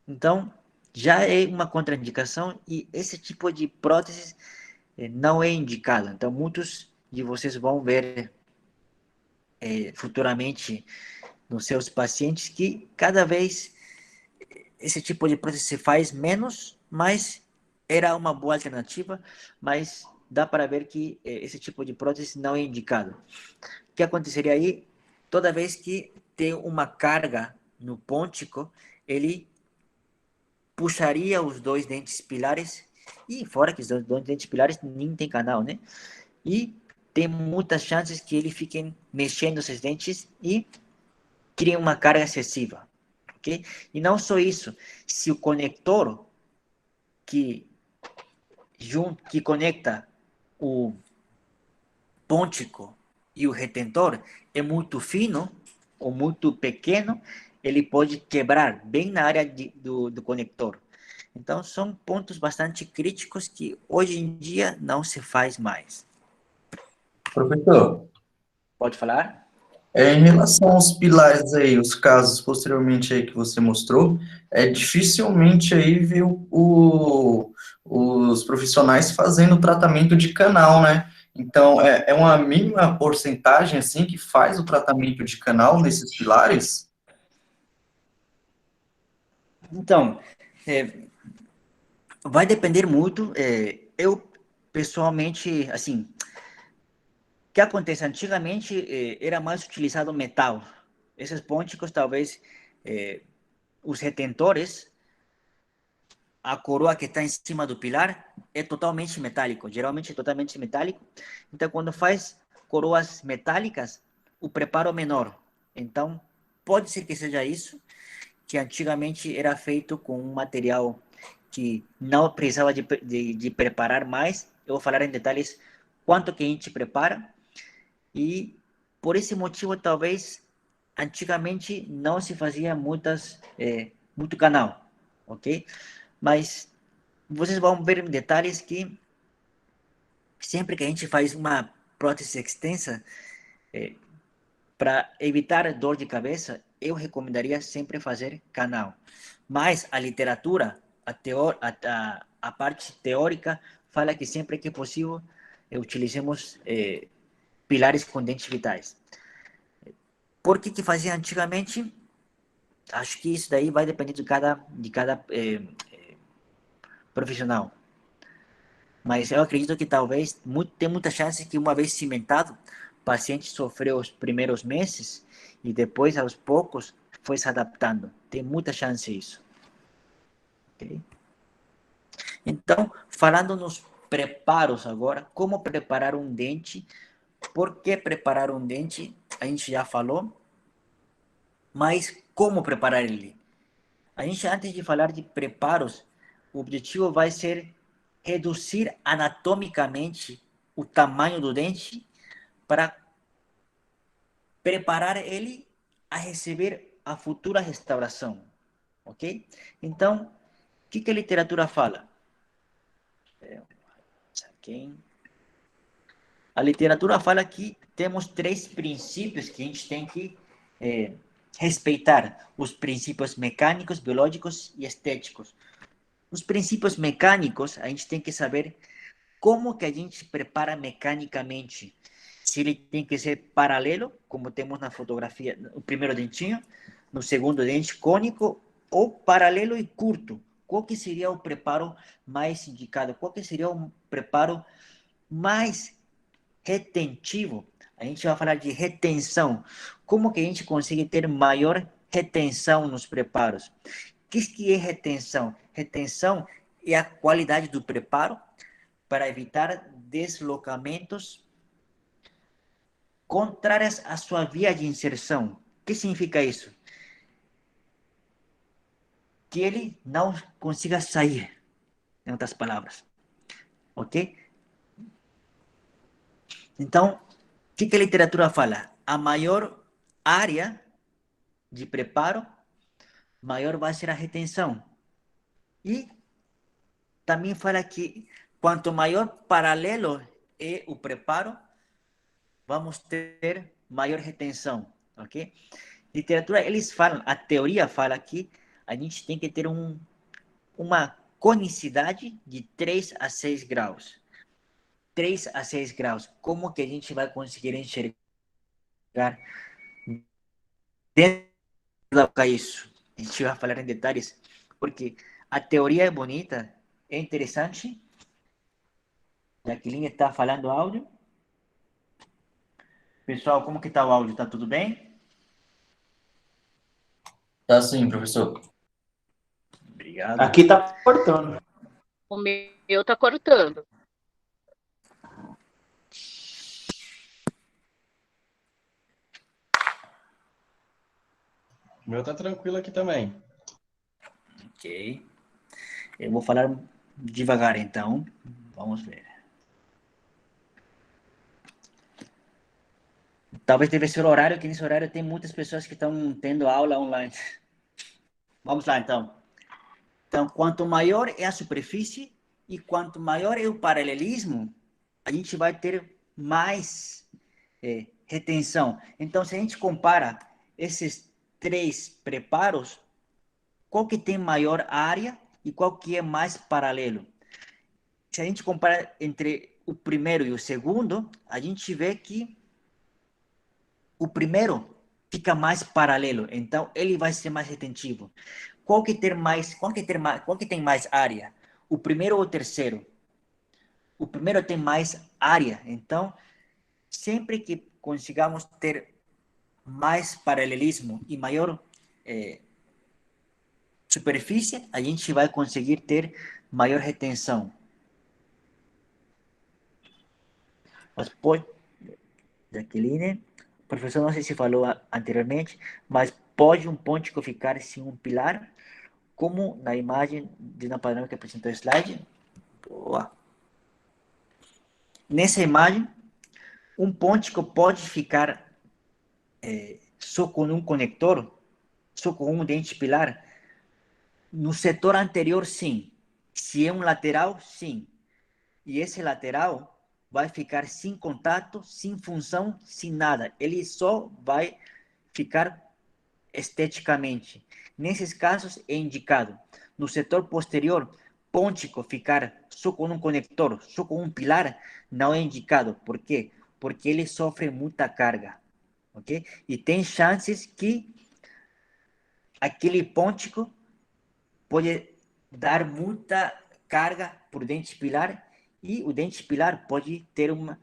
Então, já é uma contraindicação e esse tipo de prótese não é indicado. Então, muitos de vocês vão ver futuramente nos seus pacientes que cada vez esse tipo de prótese se faz menos, mas era uma boa alternativa, mas dá para ver que esse tipo de prótese não é indicado. O que aconteceria aí? Toda vez que tem uma carga no pôntico, ele puxaria os dois dentes pilares, e fora que os dois dentes pilares nem tem canal, né? E tem muitas chances que ele fiquem mexendo esses dentes e criem uma carga excessiva, ok? E não só isso, se o conector que, que conecta o pôntico e o retentor é muito fino ou muito pequeno, ele pode quebrar bem na área do conector. Então, são pontos bastante críticos que hoje em dia não se faz mais. Professor, Pode falar? em relação aos pilares aí, os casos posteriormente aí que você mostrou, dificilmente aí ver os profissionais fazendo tratamento de canal, né? Então, é uma mínima porcentagem, assim, que faz o tratamento de canal nesses pilares? Então, vai depender muito. Eu, pessoalmente, assim, o que acontece? Antigamente era mais utilizado metal. Esses pônticos, talvez, os retentores, a coroa que está em cima do pilar é totalmente metálico, geralmente é totalmente metálico. Então, quando faz coroas metálicas, o preparo é menor. Então, pode ser que seja isso, que antigamente era feito com um material que não precisava de preparar mais. Eu vou falar em detalhes quanto que a gente prepara. E por esse motivo, talvez, antigamente não se fazia muito canal, ok? Mas vocês vão ver em detalhes que sempre que a gente faz uma prótese extensa, para evitar dor de cabeça, eu recomendaria sempre fazer canal. Mas a literatura, a parte teórica, fala que sempre que possível utilizemos pilares com dentes vitais. Por que fazia antigamente? Acho que isso daí vai depender de cada profissional. Mas eu acredito que talvez tem muita chance que uma vez cimentado, o paciente sofreu os primeiros meses e depois, aos poucos, foi se adaptando. Tem muita chance isso. Okay? Então, falando nos preparos agora, como preparar um dente, por que preparar um dente, a gente já falou, mas como preparar ele? A gente, antes de falar de preparos, o objetivo vai ser reduzir anatomicamente o tamanho do dente para preparar ele a receber a futura restauração, ok? Então, o que a literatura fala? Okay. A literatura fala que temos três princípios que a gente tem que respeitar: os princípios mecânicos, biológicos e estéticos. Os princípios mecânicos, a gente tem que saber como que a gente prepara mecanicamente. Se ele tem que ser paralelo, como temos na fotografia, o primeiro dentinho, no segundo dente cônico, ou paralelo e curto. Qual que seria o preparo mais indicado? Qual que seria o preparo mais retentivo? A gente vai falar de retenção. Como que a gente consegue ter maior retenção nos preparos? O que é retenção? Retenção é a qualidade do preparo para evitar deslocamentos contrárias à sua via de inserção. O que significa isso? Que ele não consiga sair, em outras palavras. Ok? Então, o que a literatura fala? A maior área de preparo, maior vai ser a retenção. E também fala que quanto maior paralelo é o preparo, vamos ter maior retenção, ok? Literatura, eles falam, a teoria fala que a gente tem que ter uma conicidade de 3 a 6 graus. 3 a 6 graus. Como que a gente vai conseguir enxergar dentro da isso? A gente vai falar em detalhes Porque a teoria é bonita, é interessante. Jaqueline está falando áudio. Pessoal, como que está o áudio? Está tudo bem? Tá sim, professor. Obrigado. Aqui tá cortando. O meu tá cortando. O meu tá tranquilo aqui também. Ok. Eu vou falar devagar, então. Vamos ver. Talvez deve ser o horário, que nesse horário tem muitas pessoas que estão tendo aula online. Vamos lá, então. Então, quanto maior é a superfície e quanto maior é o paralelismo, a gente vai ter mais retenção. Então, se a gente compara esses três preparos, qual que tem maior área e qual que é mais paralelo? Se a gente compara entre o primeiro e o segundo, a gente vê que o primeiro fica mais paralelo, então ele vai ser mais retentivo. Qual que tem mais área? O primeiro ou o terceiro? O primeiro tem mais área, então sempre que consigamos ter mais paralelismo e maior superfície, a gente vai conseguir ter maior retenção. Mas pode, Jaqueline, o professor não sei se falou anteriormente, mas pode um ponte ficar sem um pilar, como na imagem de uma padrão que apresentou o slide? Boa. Nessa imagem, um pontico pode ficar só com um conector, só com um dente pilar? No setor anterior, sim. Se é um lateral, sim. E esse lateral vai ficar sem contato, sem função, sem nada. Ele só vai ficar esteticamente. Nesses casos, é indicado. No setor posterior, pontico ficar só com um conector, só com um pilar, não é indicado. Por quê? Porque ele sofre muita carga. Ok? E tem chances que aquele pontico pode dar muita carga por dente pilar e o dente pilar pode ter uma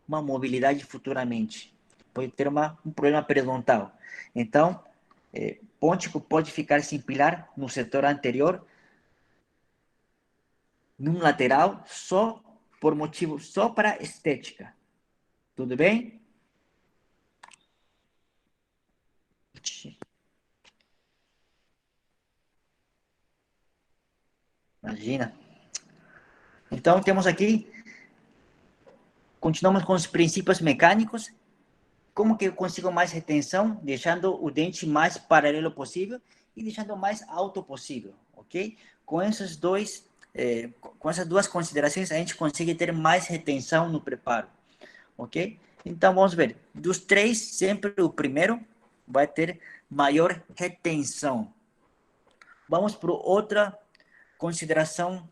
mobilidade futuramente, pode ter um problema periodontal. Então, pontico pode ficar sem pilar no setor anterior, num lateral, só por motivo, só para estética. Tudo bem? Imagina. Então, temos aqui, continuamos com os princípios mecânicos. Como que eu consigo mais retenção? Deixando o dente mais paralelo possível e deixando o mais alto possível, ok? Com esses dois, com essas duas considerações, a gente consegue ter mais retenção no preparo, ok? Então, vamos ver. Dos três, sempre o primeiro vai ter maior retenção. Vamos para outra consideração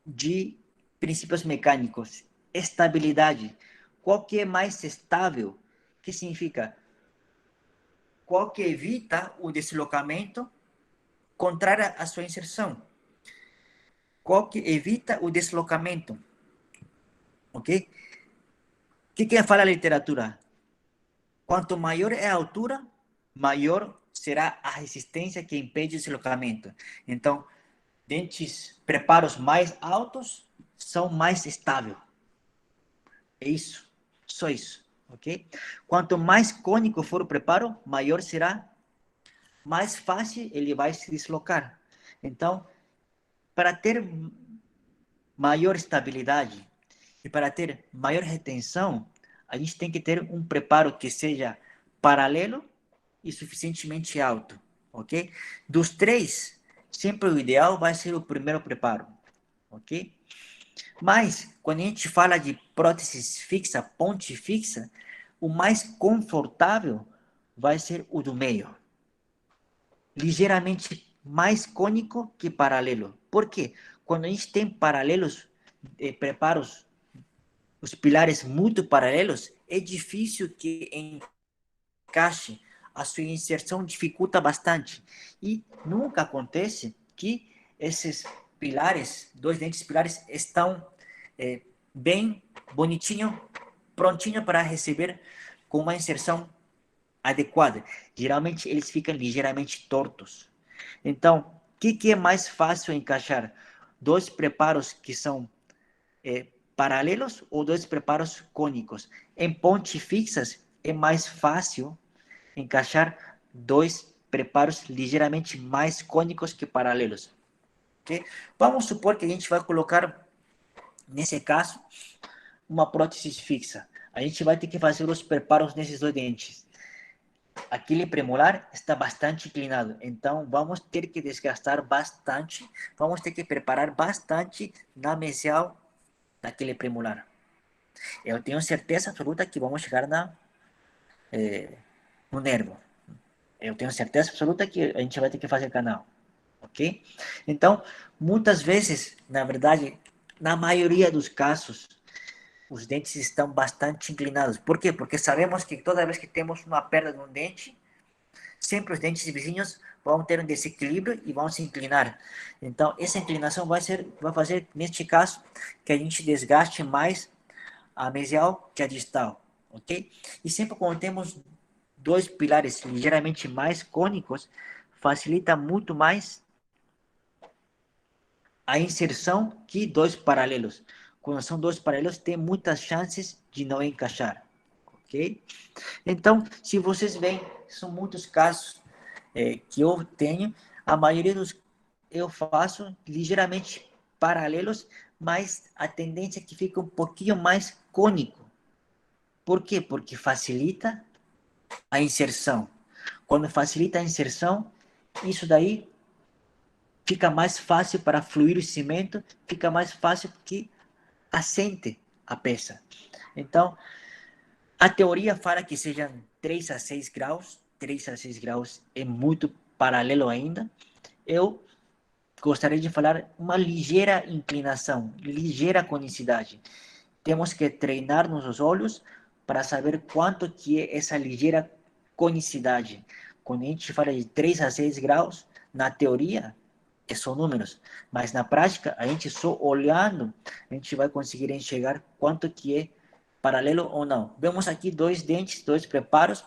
de princípios mecânicos. Estabilidade. Qual que é mais estável? Que significa? Qual que evita o deslocamento contrário à sua inserção? Qual que evita o deslocamento? Ok? O que fala a literatura? Quanto maior é a altura, maior será a resistência que impede o deslocamento. Então, dentes, preparos mais altos são mais estáveis. É isso. Só isso. Ok? Quanto mais cônico for o preparo, maior será, mais fácil ele vai se deslocar. Então, para ter maior estabilidade e para ter maior retenção, a gente tem que ter um preparo que seja paralelo e suficientemente alto, ok? Dos três, sempre o ideal vai ser o primeiro preparo, ok? Mas, quando a gente fala de prótese fixa, ponte fixa, o mais confortável vai ser o do meio. Ligeiramente mais cônico que paralelo. Por quê? Quando a gente tem paralelos, preparos, os pilares muito paralelos, é difícil que encaixe a sua inserção dificulta bastante. E nunca acontece que esses pilares, dois dentes pilares, estão bem bonitinho, prontinho para receber com uma inserção adequada. Geralmente eles ficam ligeiramente tortos. Então, o que é mais fácil encaixar? Dois preparos que são paralelos ou dois preparos cônicos? Em pontes fixas é mais fácil encaixar dois preparos ligeiramente mais cônicos que paralelos. Okay? Vamos supor que a gente vai colocar, nesse caso, uma prótese fixa. A gente vai ter que fazer os preparos nesses dois dentes. Aquele premolar está bastante inclinado, então vamos ter que desgastar bastante, vamos ter que preparar bastante na mesial daquele premolar. Eu tenho certeza absoluta que vamos chegar no nervo. Eu tenho certeza absoluta que a gente vai ter que fazer canal, ok? Então, muitas vezes, na verdade, na maioria dos casos, os dentes estão bastante inclinados. Por quê? Porque sabemos que toda vez que temos uma perda de um dente, sempre os dentes vizinhos vão ter um desequilíbrio e vão se inclinar. Então, essa inclinação vai fazer, neste caso, que a gente desgaste mais a mesial que a distal, ok? E sempre quando temos dois pilares ligeiramente mais cônicos, facilita muito mais a inserção que dois paralelos. Quando são dois paralelos, tem muitas chances de não encaixar, ok? Então, se vocês veem, são muitos casos que eu tenho, a maioria dos eu faço ligeiramente paralelos, mas a tendência é que fica um pouquinho mais cônico. Por quê? Porque facilita a inserção. Quando facilita a inserção, isso daí fica mais fácil para fluir o cimento, fica mais fácil que assente a peça. Então, a teoria fala que sejam 3 a 6 graus, 3 a 6 graus é muito paralelo ainda. Eu gostaria de falar uma ligeira inclinação, ligeira conicidade. Temos que treinar nos olhos para saber quanto que é essa ligeira conicidade. Quando a gente fala de 3 a 6 graus, na teoria, são números, mas na prática, a gente só olhando, a gente vai conseguir enxergar quanto que é paralelo ou não. Vemos aqui dois dentes, dois preparos.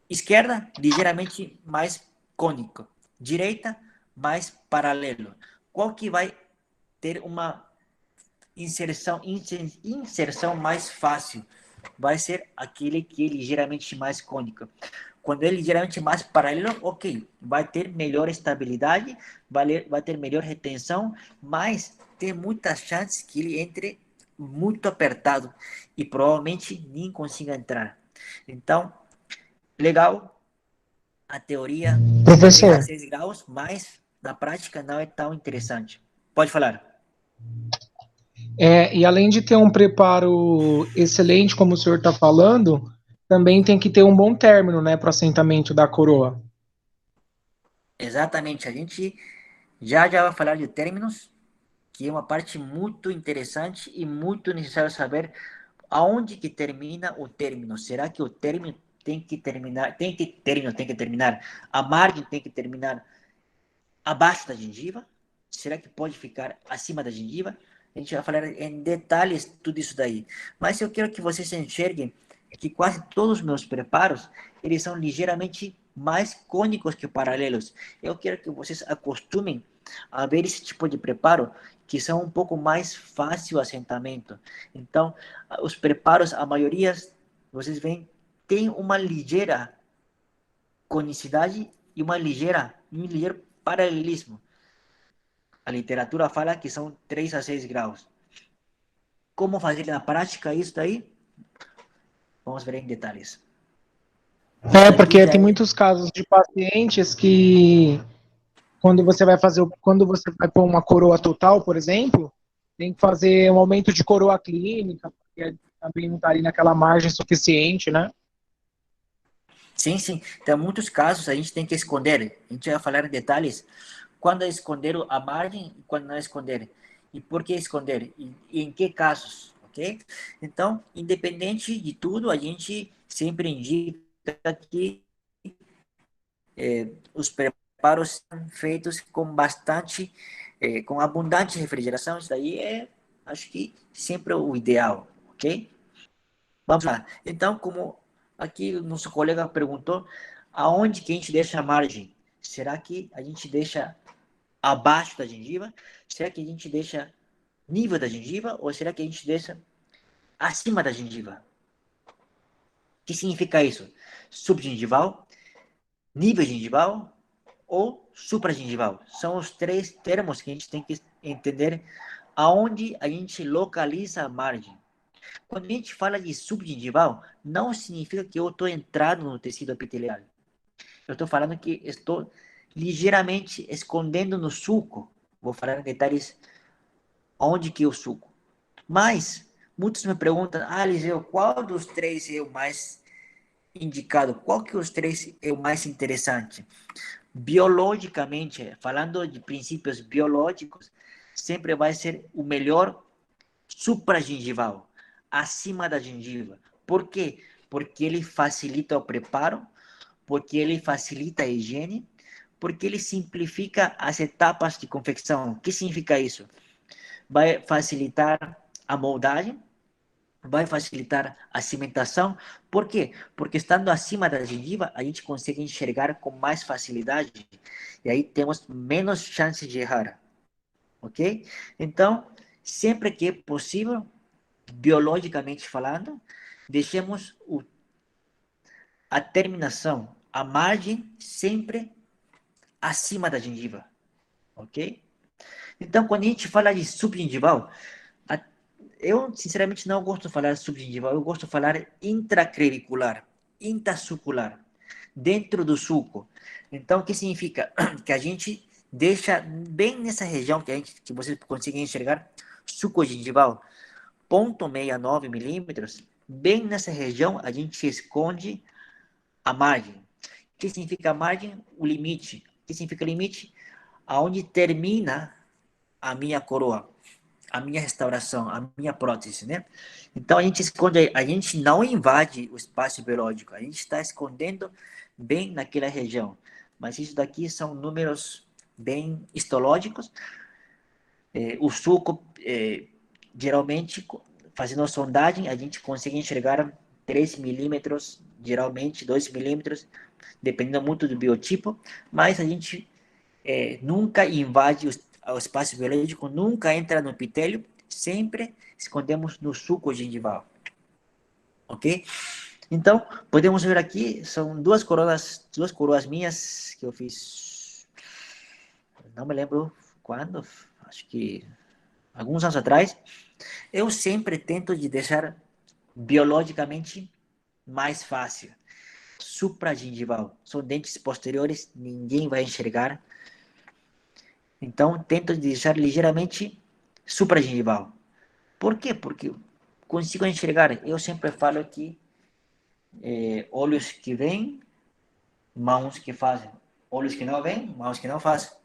Esquerda, ligeiramente mais cônico. Direita, mais paralelo. Qual que vai ter uma inserção mais fácil? Vai ser aquele que é ligeiramente mais cônico. Quando é ligeiramente mais paralelo, ok, vai ter melhor estabilidade, vai ter melhor retenção, mas tem muitas chances que ele entre muito apertado e provavelmente nem consiga entrar. Então, legal a teoria 3 a Professor, 6 graus, mas na prática não é tão interessante. Pode falar. e além de ter um preparo excelente, como o senhor está falando, também tem que ter um bom término, né, para o assentamento da coroa. Exatamente, a gente já vai falar de términos, que é uma parte muito interessante e muito necessário saber aonde que termina o término. Será que o término tem que terminar, tem que terminar, a margem tem que terminar abaixo da gengiva? Será que pode ficar acima da gengiva? A gente vai falar em detalhes tudo isso daí. Mas eu quero que vocês enxerguem que quase todos os meus preparos, eles são ligeiramente mais cônicos que paralelos. Eu quero que vocês acostumem a ver esse tipo de preparo, que são um pouco mais fácil o assentamento. Então, os preparos, a maioria, vocês veem, tem uma ligeira conicidade e um ligeiro paralelismo. A literatura fala que são 3 a 6 graus. Como fazer na prática isso daí? Vamos ver em detalhes. Aqui Porque já tem é... muitos casos de pacientes que quando você vai pôr uma coroa total, por exemplo, tem que fazer um aumento de coroa clínica, porque também não está ali naquela margem suficiente, né? Sim, sim. Então, em muitos casos, a gente tem que esconder. A gente vai falar em detalhes quando esconder a margem e quando não esconder. E por que esconder? E em que casos, ok? Então, independente de tudo, a gente sempre indica que os preparos são feitos com bastante, com abundante refrigeração. Isso daí acho que sempre o ideal, ok? Vamos lá. Então, como aqui o nosso colega perguntou, aonde que a gente deixa a margem? Será que a gente deixa abaixo da gengiva? Será que a gente deixa nível da gengiva? Ou será que a gente deixa acima da gengiva? O que significa isso? Subgengival, nível gengival ou supragengival? São os três termos que a gente tem que entender aonde a gente localiza a margem. Quando a gente fala de subgengival, não significa que eu estou entrando no tecido epitelial. Eu estou falando que estou ligeiramente escondendo no sulco. Vou falar em detalhes onde que é o sulco. Mas, muitos me perguntam, Eliseu, qual dos três é o mais indicado? Qual que os três é o mais interessante? Biologicamente, falando de princípios biológicos, sempre vai ser o melhor supragengival, acima da gengiva. Por quê? Porque ele facilita o preparo, porque ele facilita a higiene, porque ele simplifica as etapas de confecção. O que significa isso? Vai facilitar a moldagem, vai facilitar a cimentação. Por quê? Porque estando acima da gengiva, a gente consegue enxergar com mais facilidade. E aí temos menos chances de errar. Ok? Então, sempre que é possível, biologicamente falando, deixemos a terminação, a margem, sempre acima da gengiva. Ok? Então, quando a gente fala de subgengival, eu sinceramente não gosto de falar subgengival, eu gosto de falar intracrevicular, intrasucular, dentro do sulco. Então, o que significa? Que a gente deixa bem nessa região que vocês conseguem enxergar, sulco gengival, 0,69 milímetros, bem nessa região a gente esconde a margem. O que significa a margem? O limite. O que significa limite? Aonde termina a minha coroa, a minha restauração, a minha prótese, né? Então a gente esconde, a gente não invade o espaço biológico, a gente está escondendo bem naquela região. Mas isso daqui são números bem histológicos. O sulco, geralmente, fazendo a sondagem, a gente consegue enxergar 3 milímetros, geralmente 2 milímetros, dependendo muito do biotipo, mas a gente nunca invade o espaço biológico, nunca entra no epitélio, sempre escondemos no sulco gengival. Ok? Então, podemos ver aqui, são duas coroas minhas que eu fiz, não me lembro quando, acho que alguns anos atrás. Eu sempre tento de deixar biologicamente mais fácil. Supragengival. São dentes posteriores, ninguém vai enxergar. Então, tento de deixar ligeiramente supragengival. Por quê? Porque consigo enxergar. Eu sempre falo que olhos que veem, mãos que fazem. Olhos que não veem, mãos que não fazem.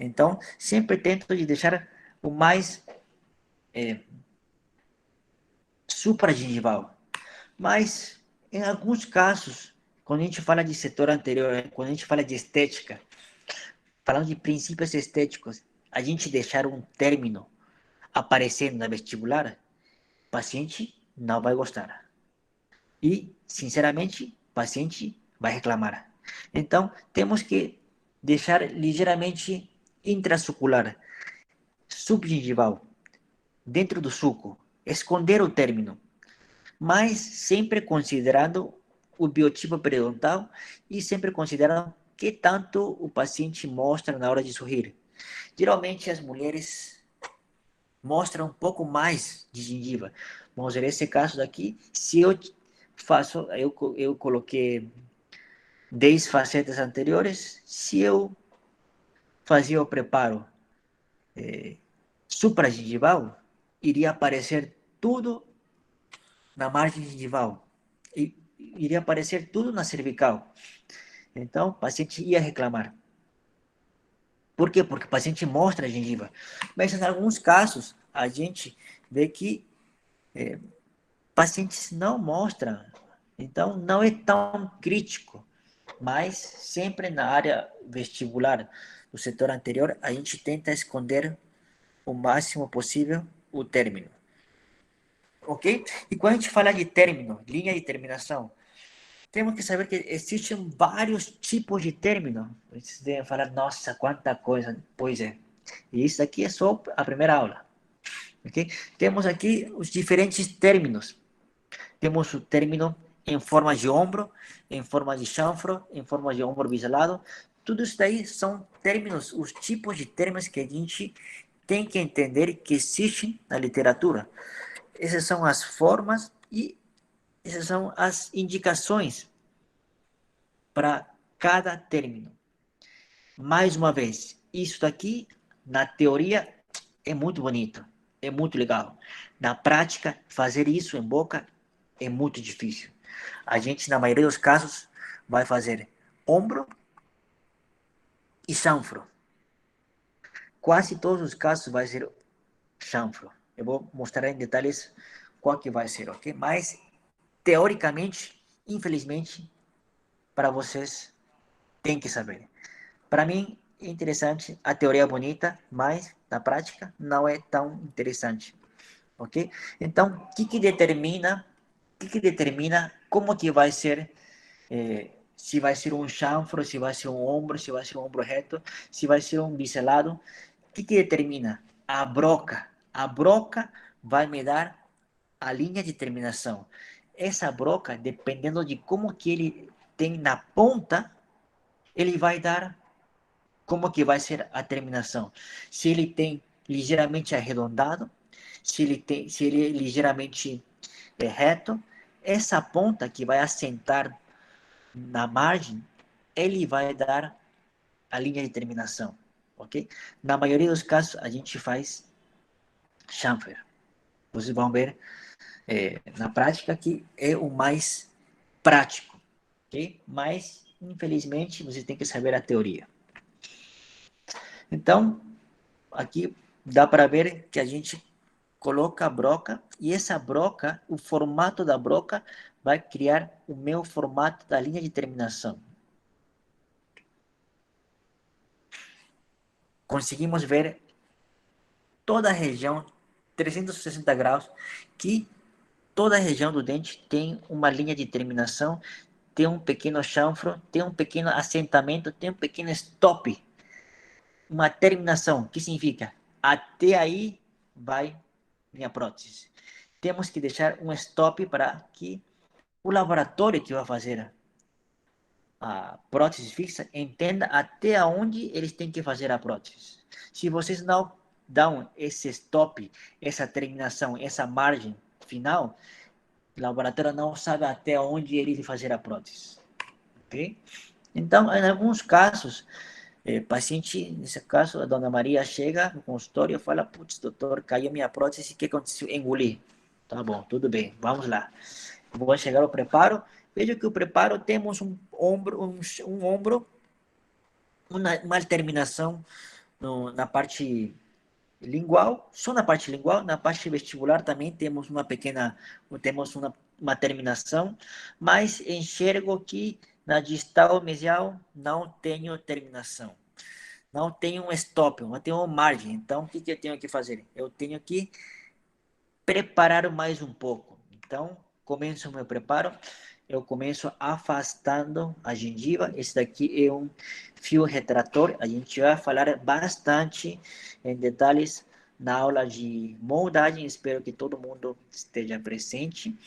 Então, sempre tento de deixar o mais supragengival. Mas, em alguns casos, quando a gente fala de setor anterior, quando a gente fala de estética, falando de princípios estéticos, a gente deixar um término aparecendo na vestibular, o paciente não vai gostar. E, sinceramente, o paciente vai reclamar. Então, temos que deixar ligeiramente intrasucular, subgengival, dentro do sulco, esconder o término, mas sempre considerando o biotipo periodontal e sempre considerando que tanto o paciente mostra na hora de sorrir. Geralmente as mulheres mostram um pouco mais de gengiva. Vamos ver esse caso daqui. Se eu faço, eu coloquei 10 facetas anteriores. Se eu fazia o preparo supragengival, iria aparecer tudo na margem gengival. E iria aparecer tudo na cervical. Então, o paciente ia reclamar. Por quê? Porque o paciente mostra a gengiva. Mas, em alguns casos, a gente vê que pacientes não mostram. Então, não é tão crítico. Mas sempre na área vestibular do setor anterior, a gente tenta esconder o máximo possível o término. Ok? E quando a gente fala de término, linha de terminação, temos que saber que existem vários tipos de término. Vocês devem falar, nossa, quanta coisa. Pois é. E isso aqui é só a primeira aula. Ok? Temos aqui os diferentes términos. Temos o término em forma de ombro, em forma de chanfro, em forma de ombro biselado. Tudo isso daí são términos, os tipos de términos que a gente tem que entender que existem na literatura. Essas são as formas e essas são as indicações para cada término. Mais uma vez, isso daqui, na teoria, é muito bonito, é muito legal. Na prática, fazer isso em boca é muito difícil. A gente, na maioria dos casos, vai fazer ombro e chanfro. Quase todos os casos vai ser chanfro. Eu vou mostrar em detalhes qual que vai ser, ok? Mas, teoricamente, infelizmente, para vocês, tem que saber. Para mim, é interessante, a teoria é bonita, mas na prática não é tão interessante, ok? Então, o que determina como que vai ser, se vai ser um chanfro, se vai ser um ombro, se vai ser um ombro reto, se vai ser um biselado, o que determina? A broca. A broca vai me dar a linha de terminação. Essa broca, dependendo de como que ele tem na ponta, ele vai dar como que vai ser a terminação. Se ele tem ligeiramente arredondado, se ele é ligeiramente reto, essa ponta que vai assentar na margem, ele vai dar a linha de terminação, ok? Na maioria dos casos, a gente faz chamfer. Vocês vão ver na prática que é o mais prático, ok? Mas, infelizmente, você tem que saber a teoria. Então, aqui dá para ver que a gente coloca a broca e essa broca, o formato da broca vai criar o meu formato da linha de terminação. Conseguimos ver toda a região 360 graus, que toda a região do dente tem uma linha de terminação, tem um pequeno chanfro, tem um pequeno assentamento, tem um pequeno stop, uma terminação, que significa até aí vai minha prótese. Temos que deixar um stop para que o laboratório que vai fazer a prótese fixa entenda até onde eles têm que fazer a prótese. Se vocês não dão esse stop, essa terminação, essa margem final, o laboratório não sabe até onde ele vai fazer a prótese. Ok? Então, em alguns casos, paciente, nesse caso, a dona Maria chega no consultório e fala, putz, doutor, caiu minha prótese, o que aconteceu? Engoli. Tá bom, tudo bem, vamos lá. Vou chegar ao preparo, veja que o preparo temos um ombro, uma terminação na parte lingual, só na parte lingual, na parte vestibular também temos uma terminação, mas enxergo que na distal mesial não tenho terminação. Não tenho um stop, não tenho uma margem. Então, o que eu tenho que fazer? Eu tenho que preparar mais um pouco. Então, começo o meu preparo, eu começo afastando a gengiva. Esse daqui é um fio retrator. A gente vai falar bastante em detalhes na aula de moldagem. Espero que todo mundo esteja presente.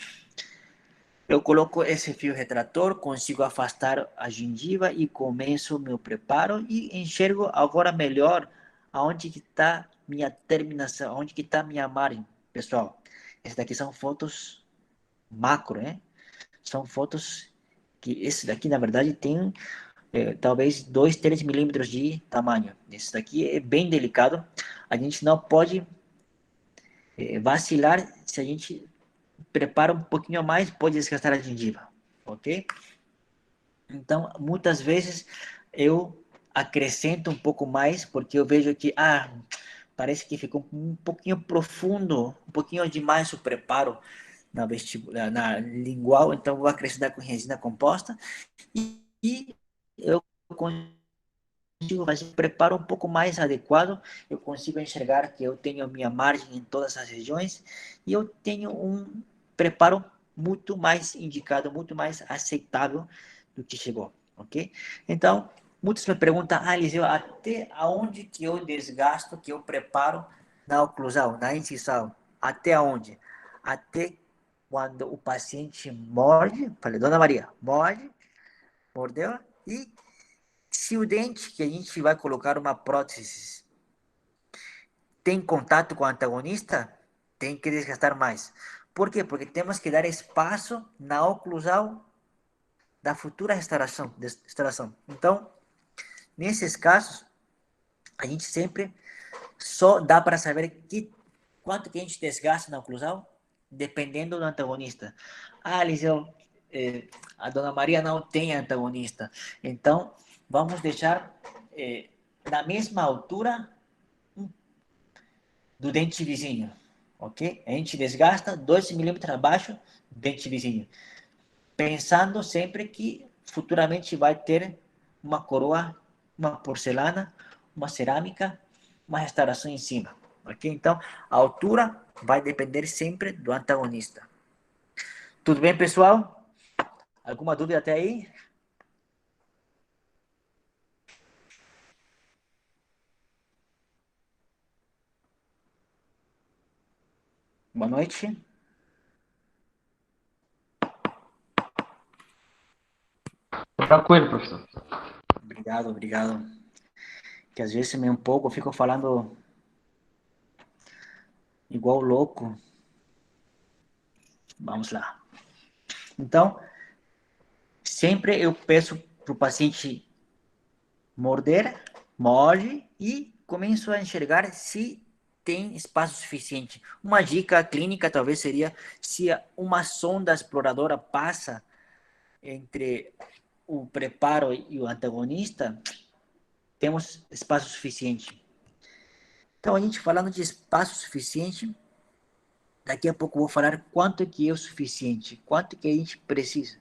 Eu coloco esse fio retrator, consigo afastar a gengiva e começo o meu preparo e enxergo agora melhor aonde que está minha terminação, aonde que está minha margem, pessoal. Essas daqui são fotos macro, né? São fotos que esse daqui, na verdade, tem talvez 2, 3 milímetros de tamanho. Esse daqui é bem delicado. A gente não pode vacilar. Se a gente prepara um pouquinho a mais, pode desgastar a gengiva, ok? Então, muitas vezes eu acrescento um pouco mais, porque eu vejo que, parece que ficou um pouquinho profundo, um pouquinho demais o preparo na lingual, então vou acrescentar com resina composta. E e eu consigo fazer um preparo um pouco mais adequado, eu consigo enxergar que eu tenho minha margem em todas as regiões e eu tenho um preparo muito mais indicado, muito mais aceitável do que chegou, ok? Então, muitos me perguntam, Eliseu, até aonde que eu desgasto, que eu preparo na oclusal, na incisal? Até aonde? Até quando o paciente morde, falei, Dona Maria, morde, mordeu, e se o dente que a gente vai colocar uma prótese tem contato com o antagonista, tem que desgastar mais. Por quê? Porque temos que dar espaço na oclusal da futura restauração. Então, nesses casos, a gente sempre só dá para saber quanto que a gente desgasta na oclusal, dependendo do antagonista. Eliseu, a Dona Maria não tem antagonista. Então, vamos deixar na mesma altura do dente vizinho, ok? A gente desgasta 2 milímetros abaixo do dente vizinho, pensando sempre que futuramente vai ter uma coroa, uma porcelana, uma cerâmica, uma restauração em cima, ok? Então, a altura vai depender sempre do antagonista. Tudo bem, pessoal? Alguma dúvida até aí? Boa noite. Tranquilo, professor. Obrigado, obrigado. Que às vezes me um pouco, eu fico falando igual louco. Vamos lá. Então, sempre eu peço para o paciente morder, morde e começo a enxergar se tem espaço suficiente. Uma dica clínica talvez seria se uma sonda exploradora passa entre o preparo e o antagonista, temos espaço suficiente. Então, a gente falando de espaço suficiente, daqui a pouco eu vou falar quanto que é o suficiente, quanto que a gente precisa.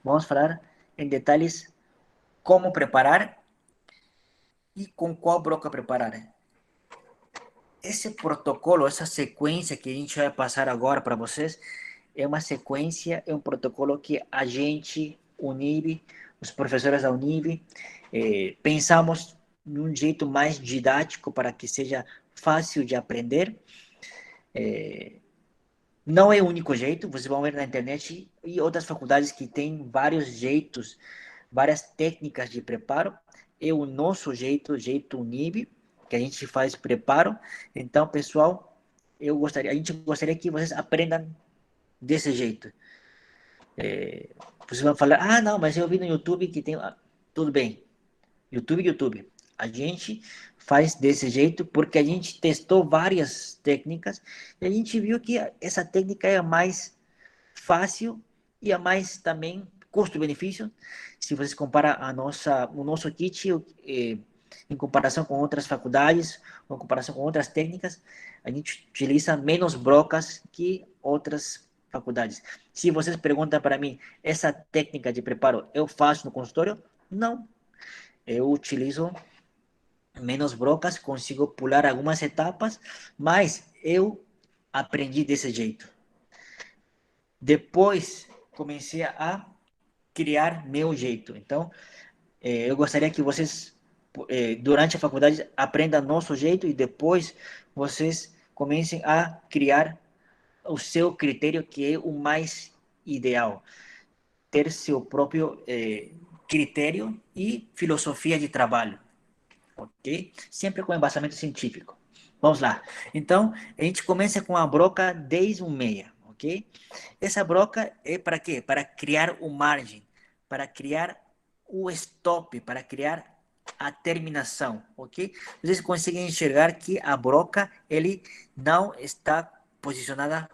Vamos falar em detalhes como preparar e com qual broca preparar. Esse protocolo, essa sequência que a gente vai passar agora para vocês, é uma sequência, é um protocolo que a gente, Unib, os professores da Unib, pensamos num jeito mais didático para que seja fácil de aprender. Não é o único jeito, vocês vão ver na internet e outras faculdades que têm vários jeitos, várias técnicas de preparo. É o nosso jeito, jeito Unib, que a gente faz preparo. Então, pessoal, a gente gostaria que vocês aprendam desse jeito. Vocês vão falar, não, mas eu vi no YouTube que tem... Tudo bem, YouTube. A gente faz desse jeito porque a gente testou várias técnicas e a gente viu que essa técnica é a mais fácil e a mais também custo-benefício. Se você compara o nosso kit em comparação com outras faculdades, ou em comparação com outras técnicas, a gente utiliza menos brocas que outras faculdades. Se vocês perguntam para mim, essa técnica de preparo eu faço no consultório? Não. Eu utilizo menos brocas, consigo pular algumas etapas, mas eu aprendi desse jeito. Depois comecei a criar meu jeito. Então, eu gostaria que vocês, durante a faculdade, aprendam nosso jeito e depois vocês comecem a criar o seu critério, que é o mais ideal. Ter seu próprio critério e filosofia de trabalho, ok? Sempre com embasamento científico. Vamos lá. Então, a gente começa com a broca 10/1/6, ok? Essa broca é para quê? Para criar o margem, para criar o stop, para criar a terminação, ok? Vocês conseguem enxergar que a broca, ele não está posicionada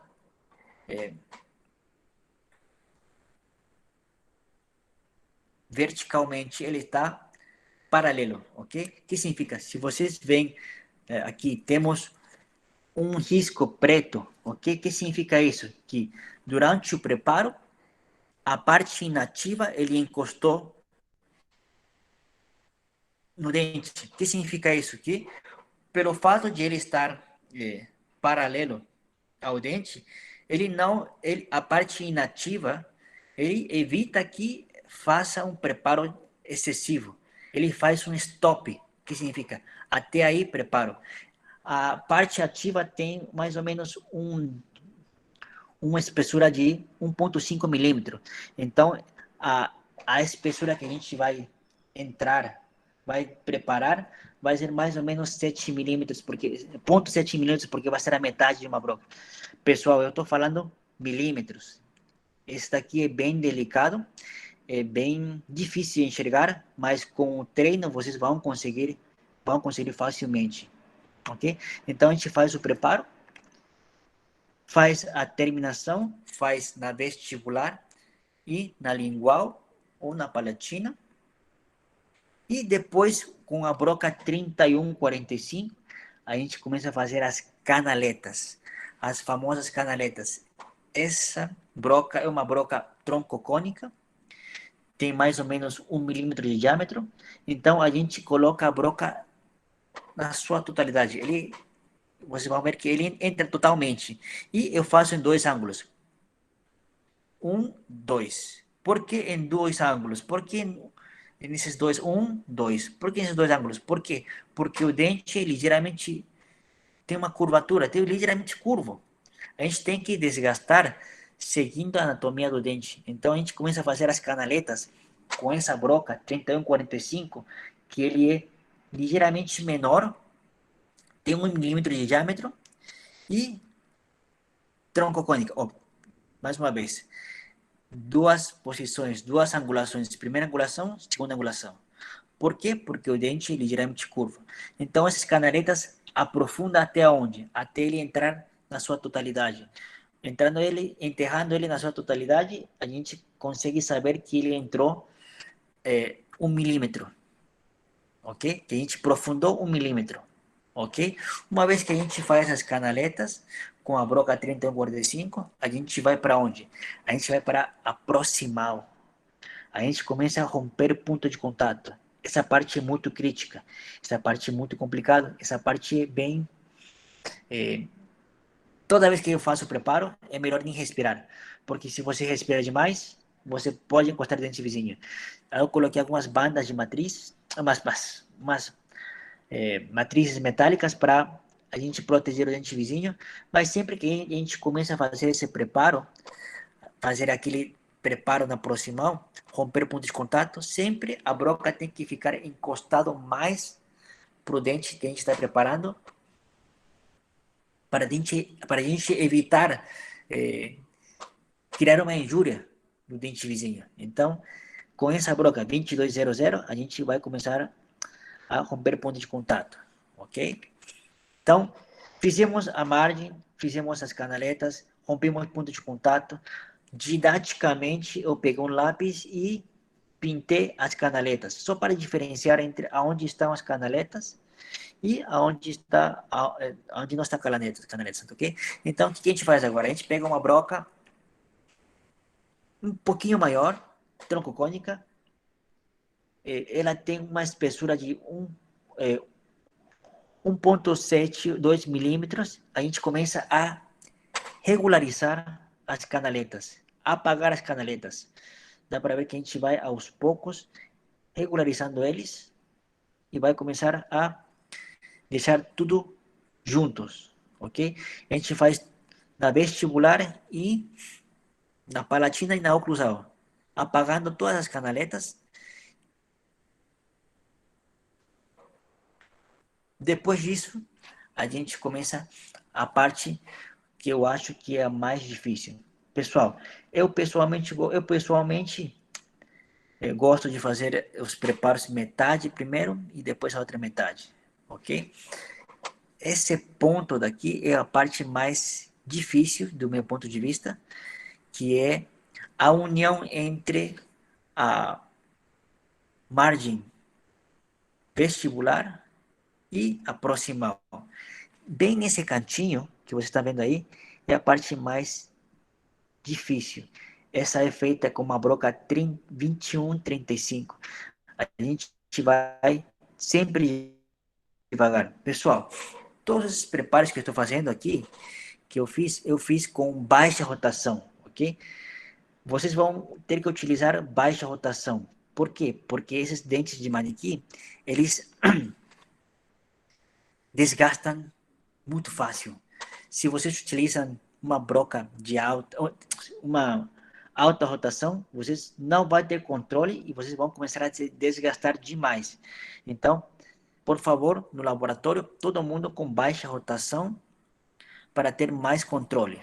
verticalmente, ele está paralelo, ok? O que significa? Se vocês veem aqui, temos um risco preto, ok? O que significa isso? Que durante o preparo, a parte inativa ele encostou no dente. O que significa isso? Que pelo fato de ele estar paralelo ao dente, a parte inativa, ele evita que faça um preparo excessivo. Ele faz um stop, que significa até aí preparo. A parte ativa tem mais ou menos uma espessura de 1,5 milímetros. Então, a espessura que a gente vai entrar, vai preparar, vai ser mais ou menos 7 milímetros, porque 0,7 milímetros, porque vai ser a metade de uma broca. Pessoal, eu estou falando milímetros. Esse daqui é bem delicado, é bem difícil de enxergar, mas com o treino vocês vão conseguir facilmente, ok? Então a gente faz o preparo, faz a terminação, faz na vestibular e na lingual ou na palatina. E depois, com a broca 3145, a gente começa a fazer as canaletas, as famosas canaletas. Essa broca é uma broca troncocônica, tem mais ou menos 1 milímetro de diâmetro. Então, a gente coloca a broca na sua totalidade. Vocês vão ver que ele entra totalmente. E eu faço em 2 ângulos. 1, 2. Por que em 2 ângulos? Porque nesses 2, 1, 2. Por que nesses 2 ângulos? Por quê? Porque o dente ligeiramente tem uma curvatura, tem ligeiramente curvo. A gente tem que desgastar seguindo a anatomia do dente. Então a gente começa a fazer as canaletas com essa broca 3145, que ele é ligeiramente menor, tem 1 milímetro de diâmetro e troncocônica. Oh, mais uma vez, 2 posições, 2 angulações, primeira angulação, segunda angulação. Por quê? Porque o dente é ligeiramente curvo. Então essas canaletas aprofundam até onde? Até ele entrar na sua totalidade. Enterrando ele na sua totalidade, a gente consegue saber que ele entrou 1 milímetro, ok? Que a gente aprofundou 1 milímetro, ok? Uma vez que a gente faz as canaletas com a broca 3145, a gente vai para onde? A gente vai para a proximal. A gente começa a romper o ponto de contato. Essa parte é muito crítica, essa parte é muito complicada, essa parte é bem... toda vez que eu faço o preparo, é melhor nem respirar, porque se você respira demais, você pode encostar o dente vizinho. Eu coloquei algumas bandas de matriz, umas matrizes metálicas para a gente proteger o dente vizinho, mas sempre que a gente começa a fazer esse preparo, fazer aquele preparo na proximal, romper o ponto de contato, sempre a broca tem que ficar encostado mais pro dente que a gente está preparando, para a gente evitar criar uma injúria no dente vizinho. Então, com essa broca 2200, a gente vai começar a romper ponto de contato, ok? Então, fizemos a margem, fizemos as canaletas, rompemos ponto de contato. Didaticamente, eu peguei um lápis e pintei as canaletas, só para diferenciar entre aonde estão as canaletas e aonde não está a canaletas, ok? Então, o que a gente faz agora? A gente pega uma broca um pouquinho maior, troncocônica, ela tem uma espessura de 1,7, 2 milímetros. A gente começa a regularizar as canaletas, apagar as canaletas. Dá para ver que a gente vai aos poucos regularizando eles e vai começar a deixar tudo juntos, ok? A gente faz na vestibular e na palatina e na oclusal, apagando todas as canaletas. Depois disso, a gente começa a parte que eu acho que é a mais difícil. Pessoal, eu pessoalmente gosto de fazer os preparos metade primeiro e depois a outra metade, ok? Esse ponto daqui é a parte mais difícil do meu ponto de vista, que é a união entre a margem vestibular e a proximal. Bem nesse cantinho que você está vendo aí, é a parte mais difícil. Essa é feita com uma broca 2135. A gente vai sempre devagar. Pessoal, todos esses preparos que eu estou fazendo aqui, que eu fiz com baixa rotação, ok? Vocês vão ter que utilizar baixa rotação. Por quê? Porque esses dentes de manequim, eles desgastam muito fácil. Se vocês utilizam uma broca de uma alta rotação, vocês não vão ter controle e vocês vão começar a se desgastar demais. Então, por favor, no laboratório, todo mundo com baixa rotação para ter mais controle,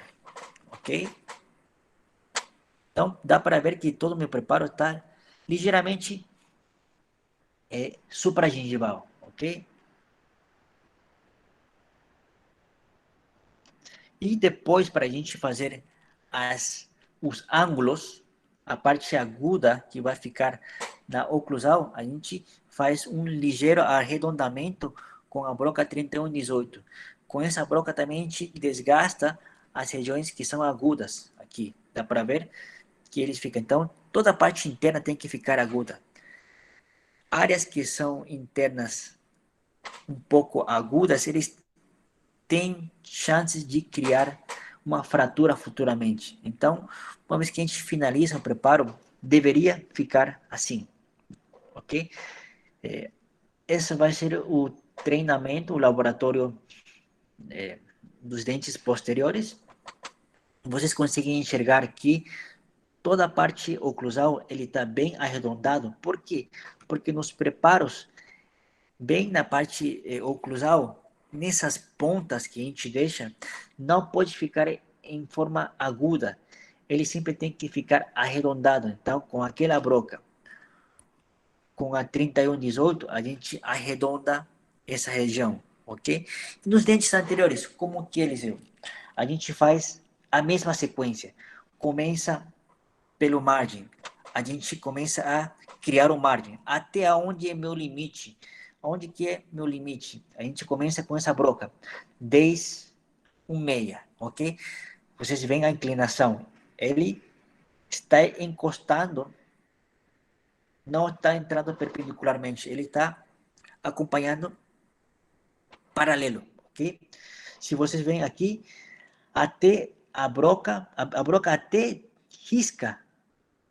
ok? Então, dá para ver que todo o meu preparo está ligeiramente supragengival, ok? E depois, para a gente fazer os ângulos, a parte aguda que vai ficar na oclusal, a gente faz um ligeiro arredondamento com a broca 3118. Com essa broca também a gente desgasta as regiões que são agudas aqui. Dá para ver que eles ficam. Então, toda a parte interna tem que ficar aguda. Áreas que são internas um pouco agudas, eles têm chances de criar uma fratura futuramente. Então, uma vez que a gente finaliza o preparo, deveria ficar assim, ok? Esse vai ser o treinamento, o laboratório dos dentes posteriores. Vocês conseguem enxergar aqui toda a parte oclusal, ele está bem arredondado. Por quê? Porque nos preparos, bem na parte oclusal, nessas pontas que a gente deixa, não pode ficar em forma aguda. Ele sempre tem que ficar arredondado. Então, com aquela broca, com a 3118, a gente arredonda essa região, ok? Nos dentes anteriores, como que eles são? A gente faz a mesma sequência. Começa pelo margem. A gente começa a criar um margem. Até onde é meu limite? Onde que é meu limite? A gente começa com essa broca. 10, 1/6, ok? Vocês veem a inclinação. Ele está encostando, não está entrando perpendicularmente. Ele está acompanhando paralelo, ok? Se vocês veem aqui, até a broca até risca,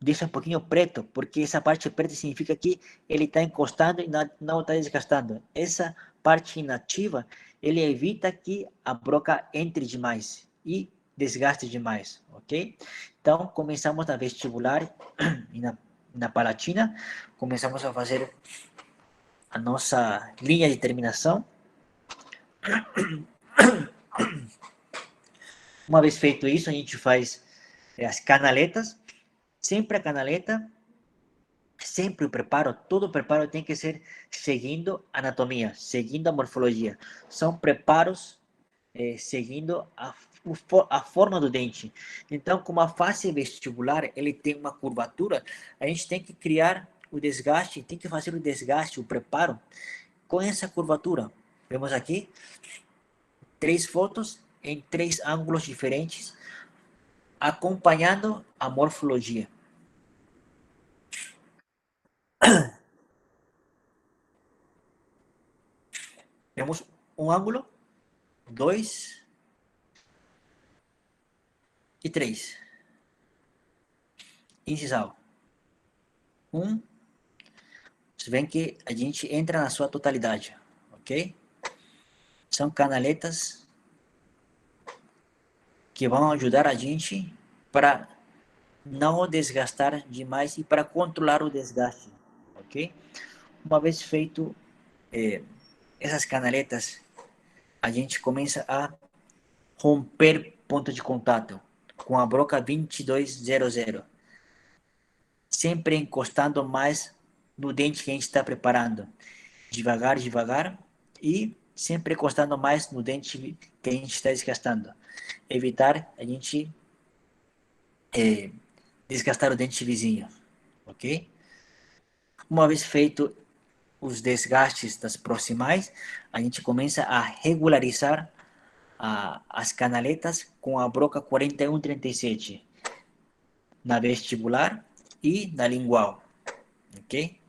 deixa um pouquinho preto, porque essa parte preta significa que ele está encostando e não está desgastando. Essa parte inativa, ele evita que a broca entre demais e desgaste demais, ok? Então, começamos na vestibular e na palatina, começamos a fazer a nossa linha de terminação. Uma vez feito isso, a gente faz as canaletas. Sempre a canaleta, sempre o preparo, todo o preparo tem que ser seguindo a anatomia, seguindo a morfologia. São preparos seguindo a forma do dente. Então, como a face vestibular ele tem uma curvatura, a gente tem que criar o desgaste, tem que fazer o desgaste, o preparo com essa curvatura. Vemos aqui 3 fotos em 3 ângulos diferentes, acompanhando a morfologia. Temos um ângulo, 2 e 3. Incisal. 1. Vocês veem que a gente entra na sua totalidade, ok? São canaletas que vão ajudar a gente para não desgastar demais e para controlar o desgaste, ok? Uma vez feito essas canaletas, a gente começa a romper ponto de contato com a broca 2200, sempre encostando mais no dente que a gente está preparando, devagar, devagar, e sempre encostando mais no dente que a gente está desgastando. Evitar a gente desgastar o dente vizinho, ok? Uma vez feito os desgastes das proximais, a gente começa a regularizar as canaletas com a broca 4137 na vestibular e na lingual, ok?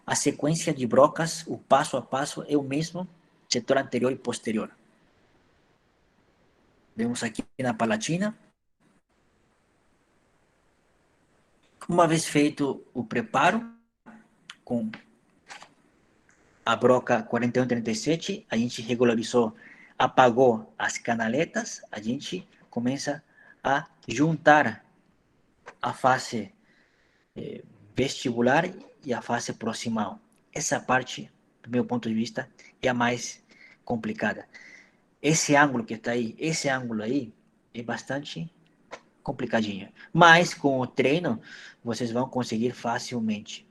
a sequência de brocas, o passo a passo é o mesmo, setor anterior e posterior. Vemos aqui na palatina. Uma vez feito o preparo com a broca 4137, a gente regularizou, apagou as canaletas, a gente começa a juntar a face vestibular e a face proximal. Essa parte, do meu ponto de vista, é a mais complicada. Esse ângulo que está aí, esse ângulo aí, é bastante complicadinho. Mas com o treino, vocês vão conseguir facilmente.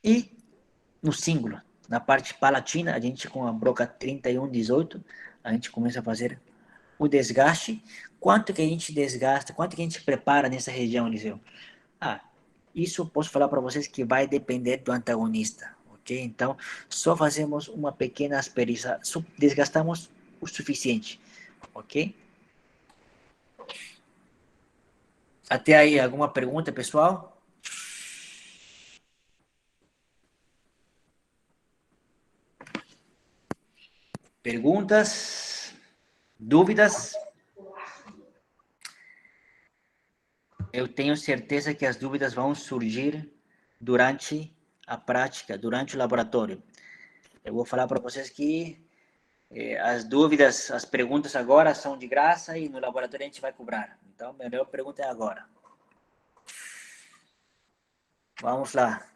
E no símbolo, na parte palatina, a gente com a broca 3118, a gente começa a fazer o desgaste. Quanto que a gente desgasta, quanto que a gente prepara nessa região, Eliseu? Isso eu posso falar para vocês que vai depender do antagonista, ok? Então, só fazemos uma pequena asperícia, desgastamos o suficiente, ok? Até aí, alguma pergunta, pessoal? Perguntas? Dúvidas? Eu tenho certeza que as dúvidas vão surgir durante a prática, durante o laboratório. Eu vou falar para vocês que as dúvidas, as perguntas agora são de graça e no laboratório a gente vai cobrar. Então, a melhor pergunta é agora. Vamos lá.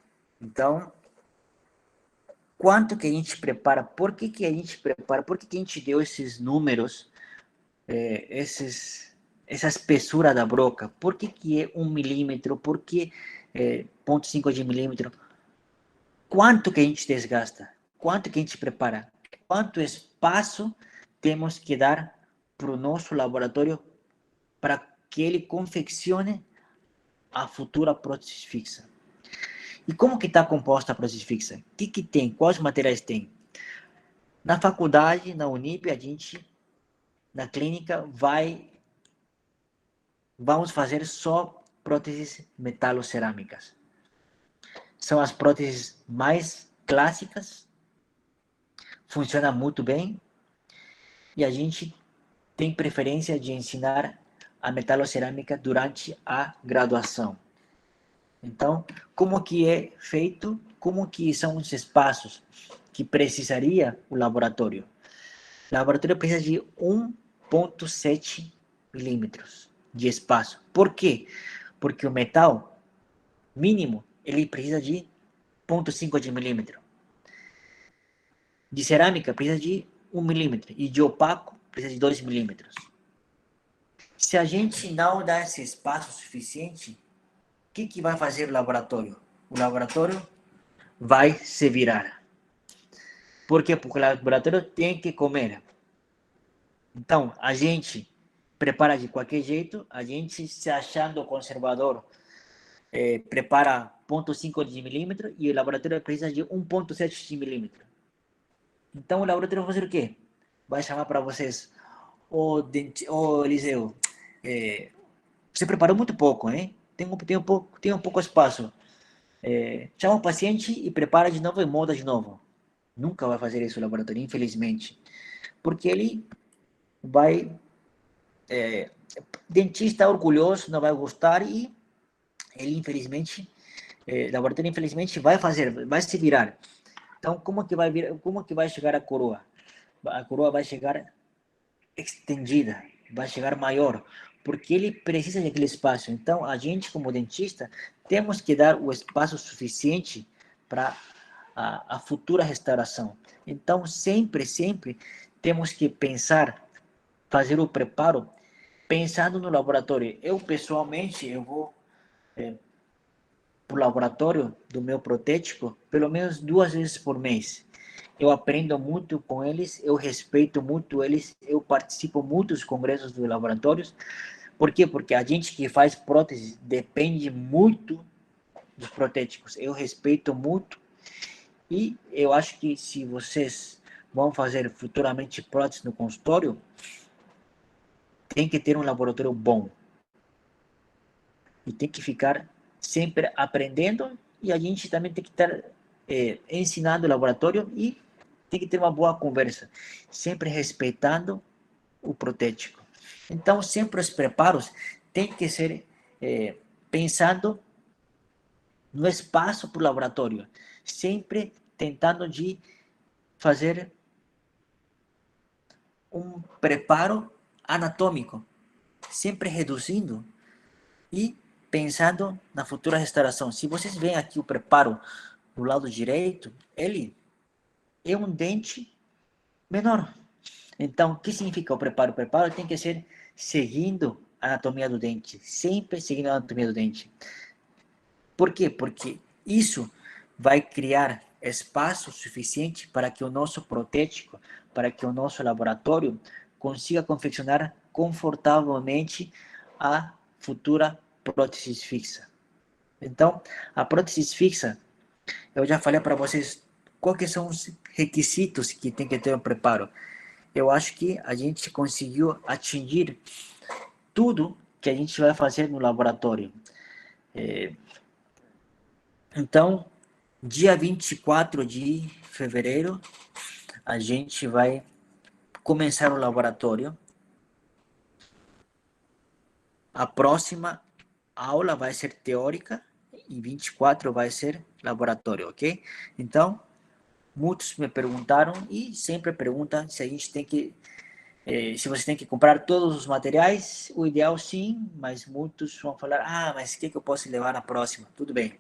Então, quanto que a gente prepara? Por que que a gente prepara? Por que que a gente deu esses números, essa espessura da broca? Por que que é 1 milímetro? Por que 0,5 de milímetro? Quanto que a gente desgasta? Quanto que a gente prepara? Quanto espaço temos que dar para o nosso laboratório para que ele confeccione a futura prótese fixa? E como que está composta a prótese fixa? O que tem? Quais materiais tem? Na faculdade, na Unip, a gente, na clínica, vamos fazer só próteses metalocerâmicas. São as próteses mais clássicas, funciona muito bem, e a gente tem preferência de ensinar a metalocerâmica durante a graduação. Então, como que é feito, como que são os espaços que precisaria o laboratório? O laboratório precisa de 1,7 milímetros de espaço. Por quê? Porque o metal mínimo, ele precisa de 0,5 de milímetro. De cerâmica, precisa de 1 milímetro. E de opaco, precisa de 2 milímetros. Se a gente não dá esse espaço suficiente, o que vai fazer o laboratório? O laboratório vai se virar. Por quê? Porque o laboratório tem que comer. Então, a gente prepara de qualquer jeito, a gente se achando conservador, prepara 0,5 de milímetro e o laboratório precisa de 1,7 de milímetro. Então, o laboratório vai fazer o quê? Vai chamar para vocês, Eliseu, você preparou muito pouco, hein? Tem um pouco espaço. Chama o paciente e prepara de novo e molda de novo. Nunca vai fazer isso o laboratório, infelizmente. Porque ele vai... dentista orgulhoso, não vai gostar e ele, infelizmente, laboratório, infelizmente, vai se virar. Então, como que vai chegar a coroa? A coroa vai chegar estendida, vai chegar maior, porque ele precisa daquele espaço. Então, a gente, como dentista, temos que dar o espaço suficiente para a futura restauração. Então, sempre temos que pensar, fazer o preparo, pensando no laboratório. Eu, pessoalmente, eu vou para o laboratório do meu protético pelo menos 2 vezes por mês. Eu aprendo muito com eles, eu respeito muito eles, eu participo muito dos congressos dos laboratórios. Por quê? Porque a gente que faz prótese depende muito dos protéticos. Eu respeito muito e eu acho que se vocês vão fazer futuramente prótese no consultório, tem que ter um laboratório bom. E tem que ficar sempre aprendendo, e a gente também tem que estar ensinando o laboratório e tem que ter uma boa conversa, sempre respeitando o protético. Então, sempre os preparos têm que ser pensando no espaço para o laboratório, sempre tentando de fazer um preparo anatômico, sempre reduzindo e pensando na futura restauração. Se vocês veem aqui o preparo do lado direito, ele é um dente menor. Então, o que significa o preparo? O preparo tem que ser seguindo a anatomia do dente, sempre seguindo a anatomia do dente. Por quê? Porque isso vai criar espaço suficiente para que o nosso protético, para que o nosso laboratório consiga confeccionar confortavelmente a futura prótese fixa. Então, a prótese fixa, eu já falei para vocês quais são os requisitos que tem que ter o preparo. Eu acho que a gente conseguiu atingir tudo que a gente vai fazer no laboratório. Então, dia 24 de fevereiro, a gente vai começar o laboratório. A próxima aula vai ser teórica e 24 vai ser laboratório, ok? Então, muitos me perguntaram e sempre perguntam se a gente tem que, se você tem que comprar todos os materiais. O ideal sim, mas muitos vão falar, mas o que eu posso levar na próxima? Tudo bem.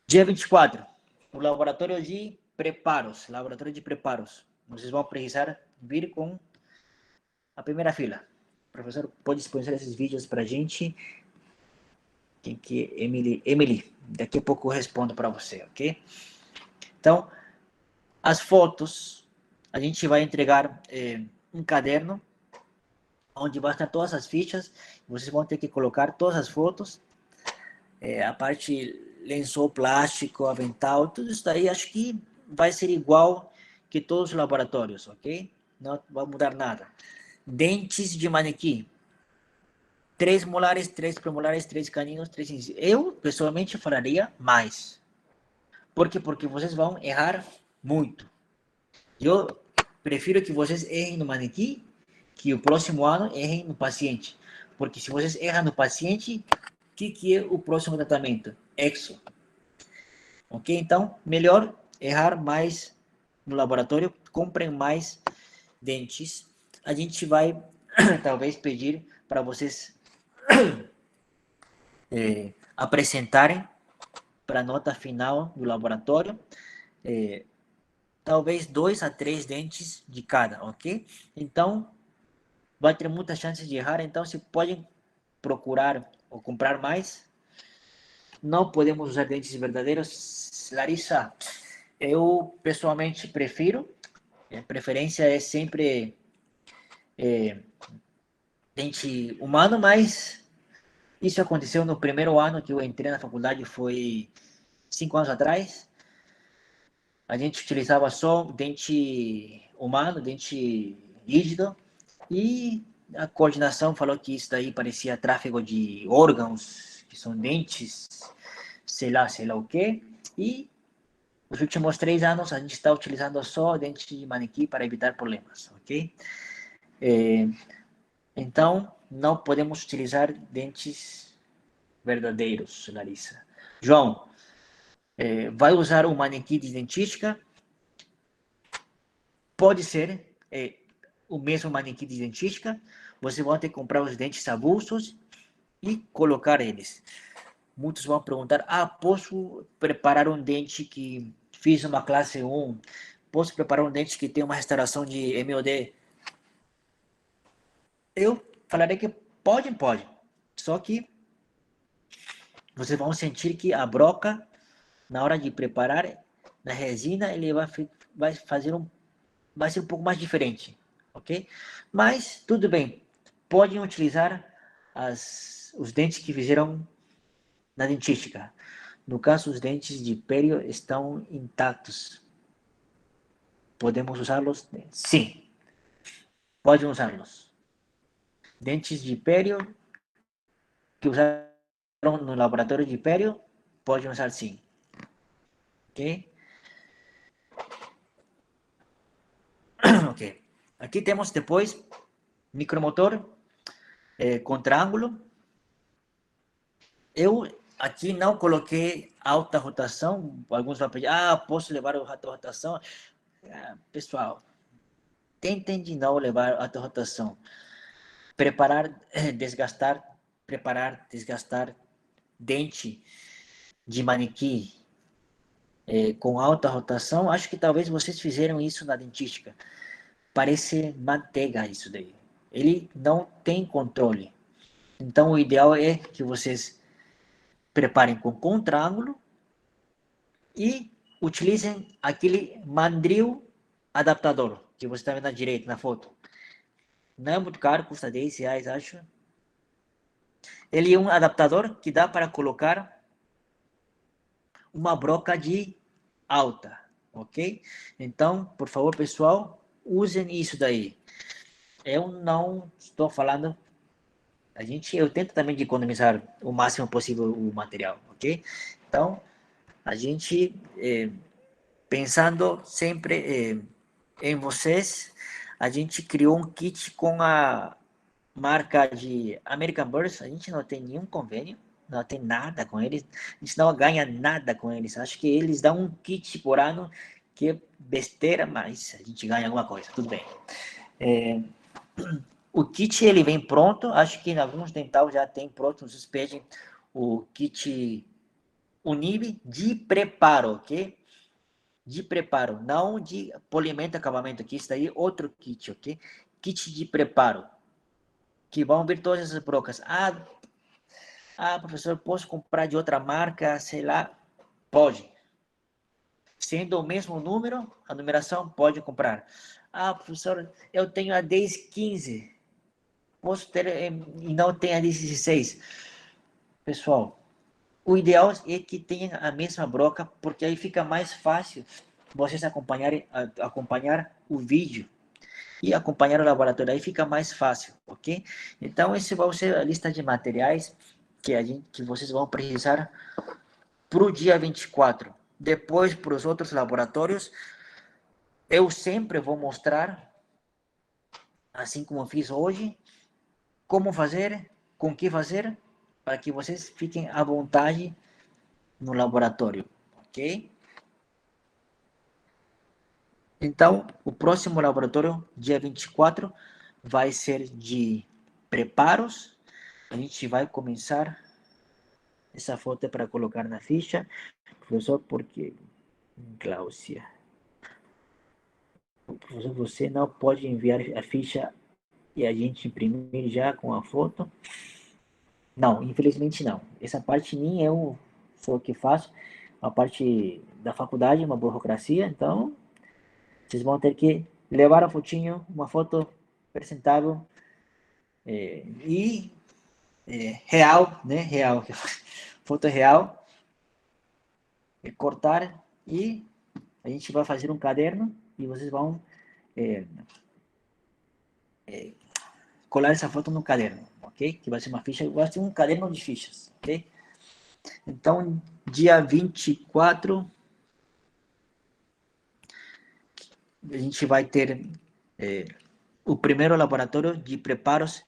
Dia 24, o laboratório de preparos, Vocês vão precisar vir com a primeira fila. O professor pode disponibilizar esses vídeos para a gente. Quem que é? Emily, daqui a pouco eu respondo para você, ok? Então, as fotos, a gente vai entregar um caderno onde vai estar todas as fichas. Vocês vão ter que colocar todas as fotos, a parte lençol plástico, avental, tudo isso daí acho que vai ser igual que todos os laboratórios, ok? Não vai mudar nada. Dentes de manequim. 3 molares, 3 premolares, 3 caninos, 3 incisivos. Eu, pessoalmente, falaria mais. Por quê? Porque vocês vão errar muito. Eu prefiro que vocês errem no manequim que o próximo ano errem no paciente. Porque se vocês erram no paciente, o que é o próximo tratamento? Exo. Ok? Então, melhor errar mais no laboratório, comprem mais dentes. A gente vai, talvez, pedir para vocês apresentarem para a nota final do laboratório, talvez 2 a 3 dentes de cada, ok? Então, vai ter muitas chances de errar, então se podem procurar ou comprar mais. Não podemos usar dentes verdadeiros. Larissa, eu pessoalmente prefiro, a preferência é sempre dente humano, mas isso aconteceu no primeiro ano que eu entrei na faculdade, foi 5 anos atrás. A gente utilizava só dente humano, dente rígido, e a coordenação falou que isso daí parecia tráfego de órgãos, que são dentes, sei lá o quê, e nos últimos 3 anos a gente está utilizando só dente de manequim para evitar problemas, ok? Então, não podemos utilizar dentes verdadeiros, Larissa. João, vai usar o manequim de dentística? Pode ser o mesmo manequim de dentística. Você vai ter que comprar os dentes avulsos e colocar eles. Muitos vão perguntar, posso preparar um dente que fiz uma classe 1? Posso preparar um dente que tem uma restauração de MOD? Eu falarei que pode. Só que vocês vão sentir que a broca, na hora de preparar, na resina, ele vai ser um pouco mais diferente, ok? Mas, tudo bem. Podem utilizar os dentes que fizeram na dentística. No caso, os dentes de pério estão intactos. Podemos usá-los? Sim, podem usá-los. Dentes de pério que usaram no laboratório de Império, pode usar sim. Ok? Ok. Aqui temos depois micromotor contra ângulo. Eu aqui não coloquei alta rotação. Alguns vão pedir, posso levar alta rotação? Pessoal, tentem de não levar alta rotação. Preparar, desgastar dente de manequim com alta rotação, acho que talvez vocês fizeram isso na dentística. Parece manteiga isso daí. Ele não tem controle. Então, o ideal é que vocês preparem com contraângulo e utilizem aquele mandril adaptador que você está vendo à direita na foto. Não é muito caro, custa R$10, acho. Ele é um adaptador que dá para colocar uma broca de alta, ok? Então, por favor, pessoal, usem isso daí. Eu não estou falando... eu tento também de economizar o máximo possível o material, ok? Então, a gente, pensando sempre em vocês, a gente criou um kit com a marca de American Burst. A gente não tem nenhum convênio, não tem nada com eles, a gente não ganha nada com eles. Acho que eles dão um kit por ano, que é besteira, mas a gente ganha alguma coisa, tudo bem. O kit, ele vem pronto, acho que em alguns dental já tem pronto, vocês pedem o kit Unib de preparo, ok? De preparo, não de polimento e acabamento aqui, isso daí é outro kit, ok? Kit de preparo, que vão vir todas essas brocas. Professor, posso comprar de outra marca, sei lá? Pode. Sendo o mesmo número, a numeração, pode comprar. Professor, eu tenho a 1015, posso ter e não tem a 1016. Pessoal, o ideal é que tenha a mesma broca, porque aí fica mais fácil vocês acompanhar o vídeo e acompanhar o laboratório. Aí fica mais fácil, ok? Então, esse vai ser a lista de materiais que vocês vão precisar para o dia 24. Depois, para os outros laboratórios, eu sempre vou mostrar, assim como eu fiz hoje, como fazer, com o que fazer, para que vocês fiquem à vontade no laboratório, ok? Então, o próximo laboratório, dia 24, vai ser de preparos. A gente vai começar. Essa foto é para colocar na ficha. Professor, porque... Cláudia. Professor, você não pode enviar a ficha e a gente imprimir já com a foto? Não, infelizmente não. Essa parte nem eu sou o que faço. A parte da faculdade é uma burocracia, então vocês vão ter que levar a fotinho, uma foto apresentável e real, né? Real. Foto real. Cortar e a gente vai fazer um caderno e vocês vão colar essa foto no caderno, ok? Que vai ser uma ficha, vai ser um caderno de fichas, ok? Então, dia 24, a gente vai ter o primeiro laboratório de preparos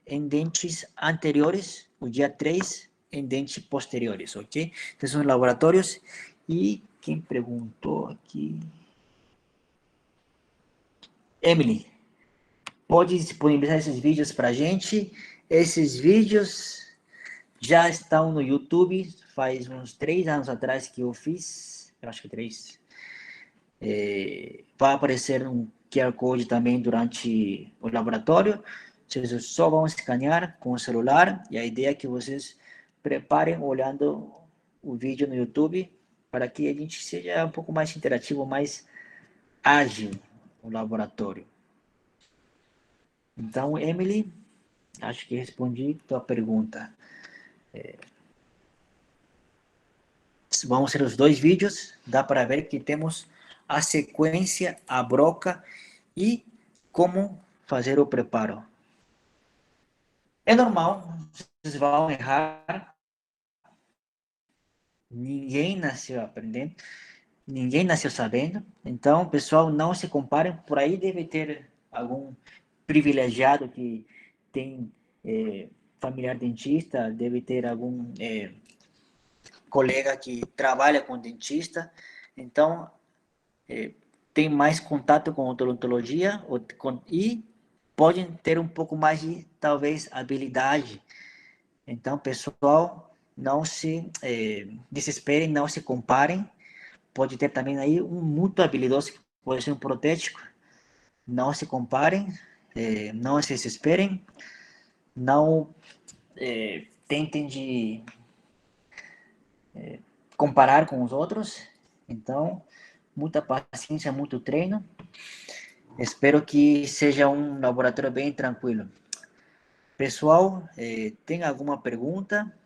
em dentes anteriores, o dia 3 em dentes posteriores, ok? Esses são os laboratórios. E quem perguntou aqui? Emily, pode disponibilizar esses vídeos para a gente? Esses vídeos já estão no YouTube, faz uns 3 anos atrás que eu fiz, eu acho que 3. Vai aparecer um QR Code também durante o laboratório. Vocês só vão escanear com o celular e a ideia é que vocês preparem olhando o vídeo no YouTube para que a gente seja um pouco mais interativo, mais ágil no laboratório. Então, Emily, acho que respondi tua pergunta. Vão ser os 2 vídeos, dá para ver que temos a sequência, a broca e como fazer o preparo. É normal, vão errar. Ninguém nasceu aprendendo, ninguém nasceu sabendo. Então, pessoal, não se comparem. Por aí deve ter algum privilegiado que tem familiar dentista, deve ter algum colega que trabalha com dentista. Então, tem mais contato com odontologia e podem ter um pouco mais de, talvez, habilidade. Então, pessoal, não se desesperem, não se comparem. Pode ter também aí um muito habilidoso que pode ser um protético. Não se comparem, não se desesperem, não tentem de comparar com os outros. Então, muita paciência, muito treino. Espero que seja um laboratório bem tranquilo. Pessoal, tem alguma pergunta?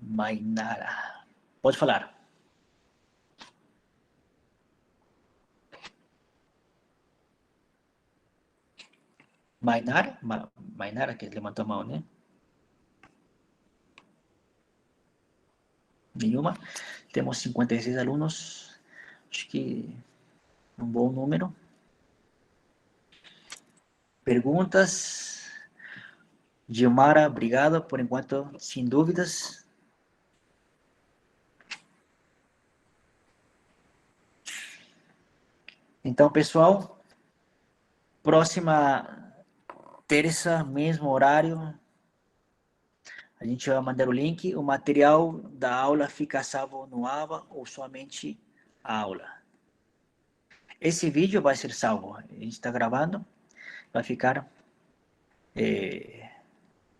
Mainara. Pode falar. Mainara? Mainara que levantou a mão, né? Nenhuma. Temos 56 alunos. Acho que um bom número. Perguntas? Gilmara, obrigado. Por enquanto, sem dúvidas. Então, pessoal, próxima terça, mesmo horário, a gente vai mandar o link. O material da aula fica salvo no AVA ou somente a aula. Esse vídeo vai ser salvo. A gente está gravando. Vai ficar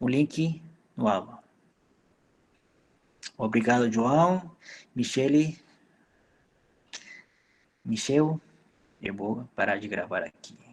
o link no AVA. Obrigado, João. Michel, eu vou parar de gravar aqui.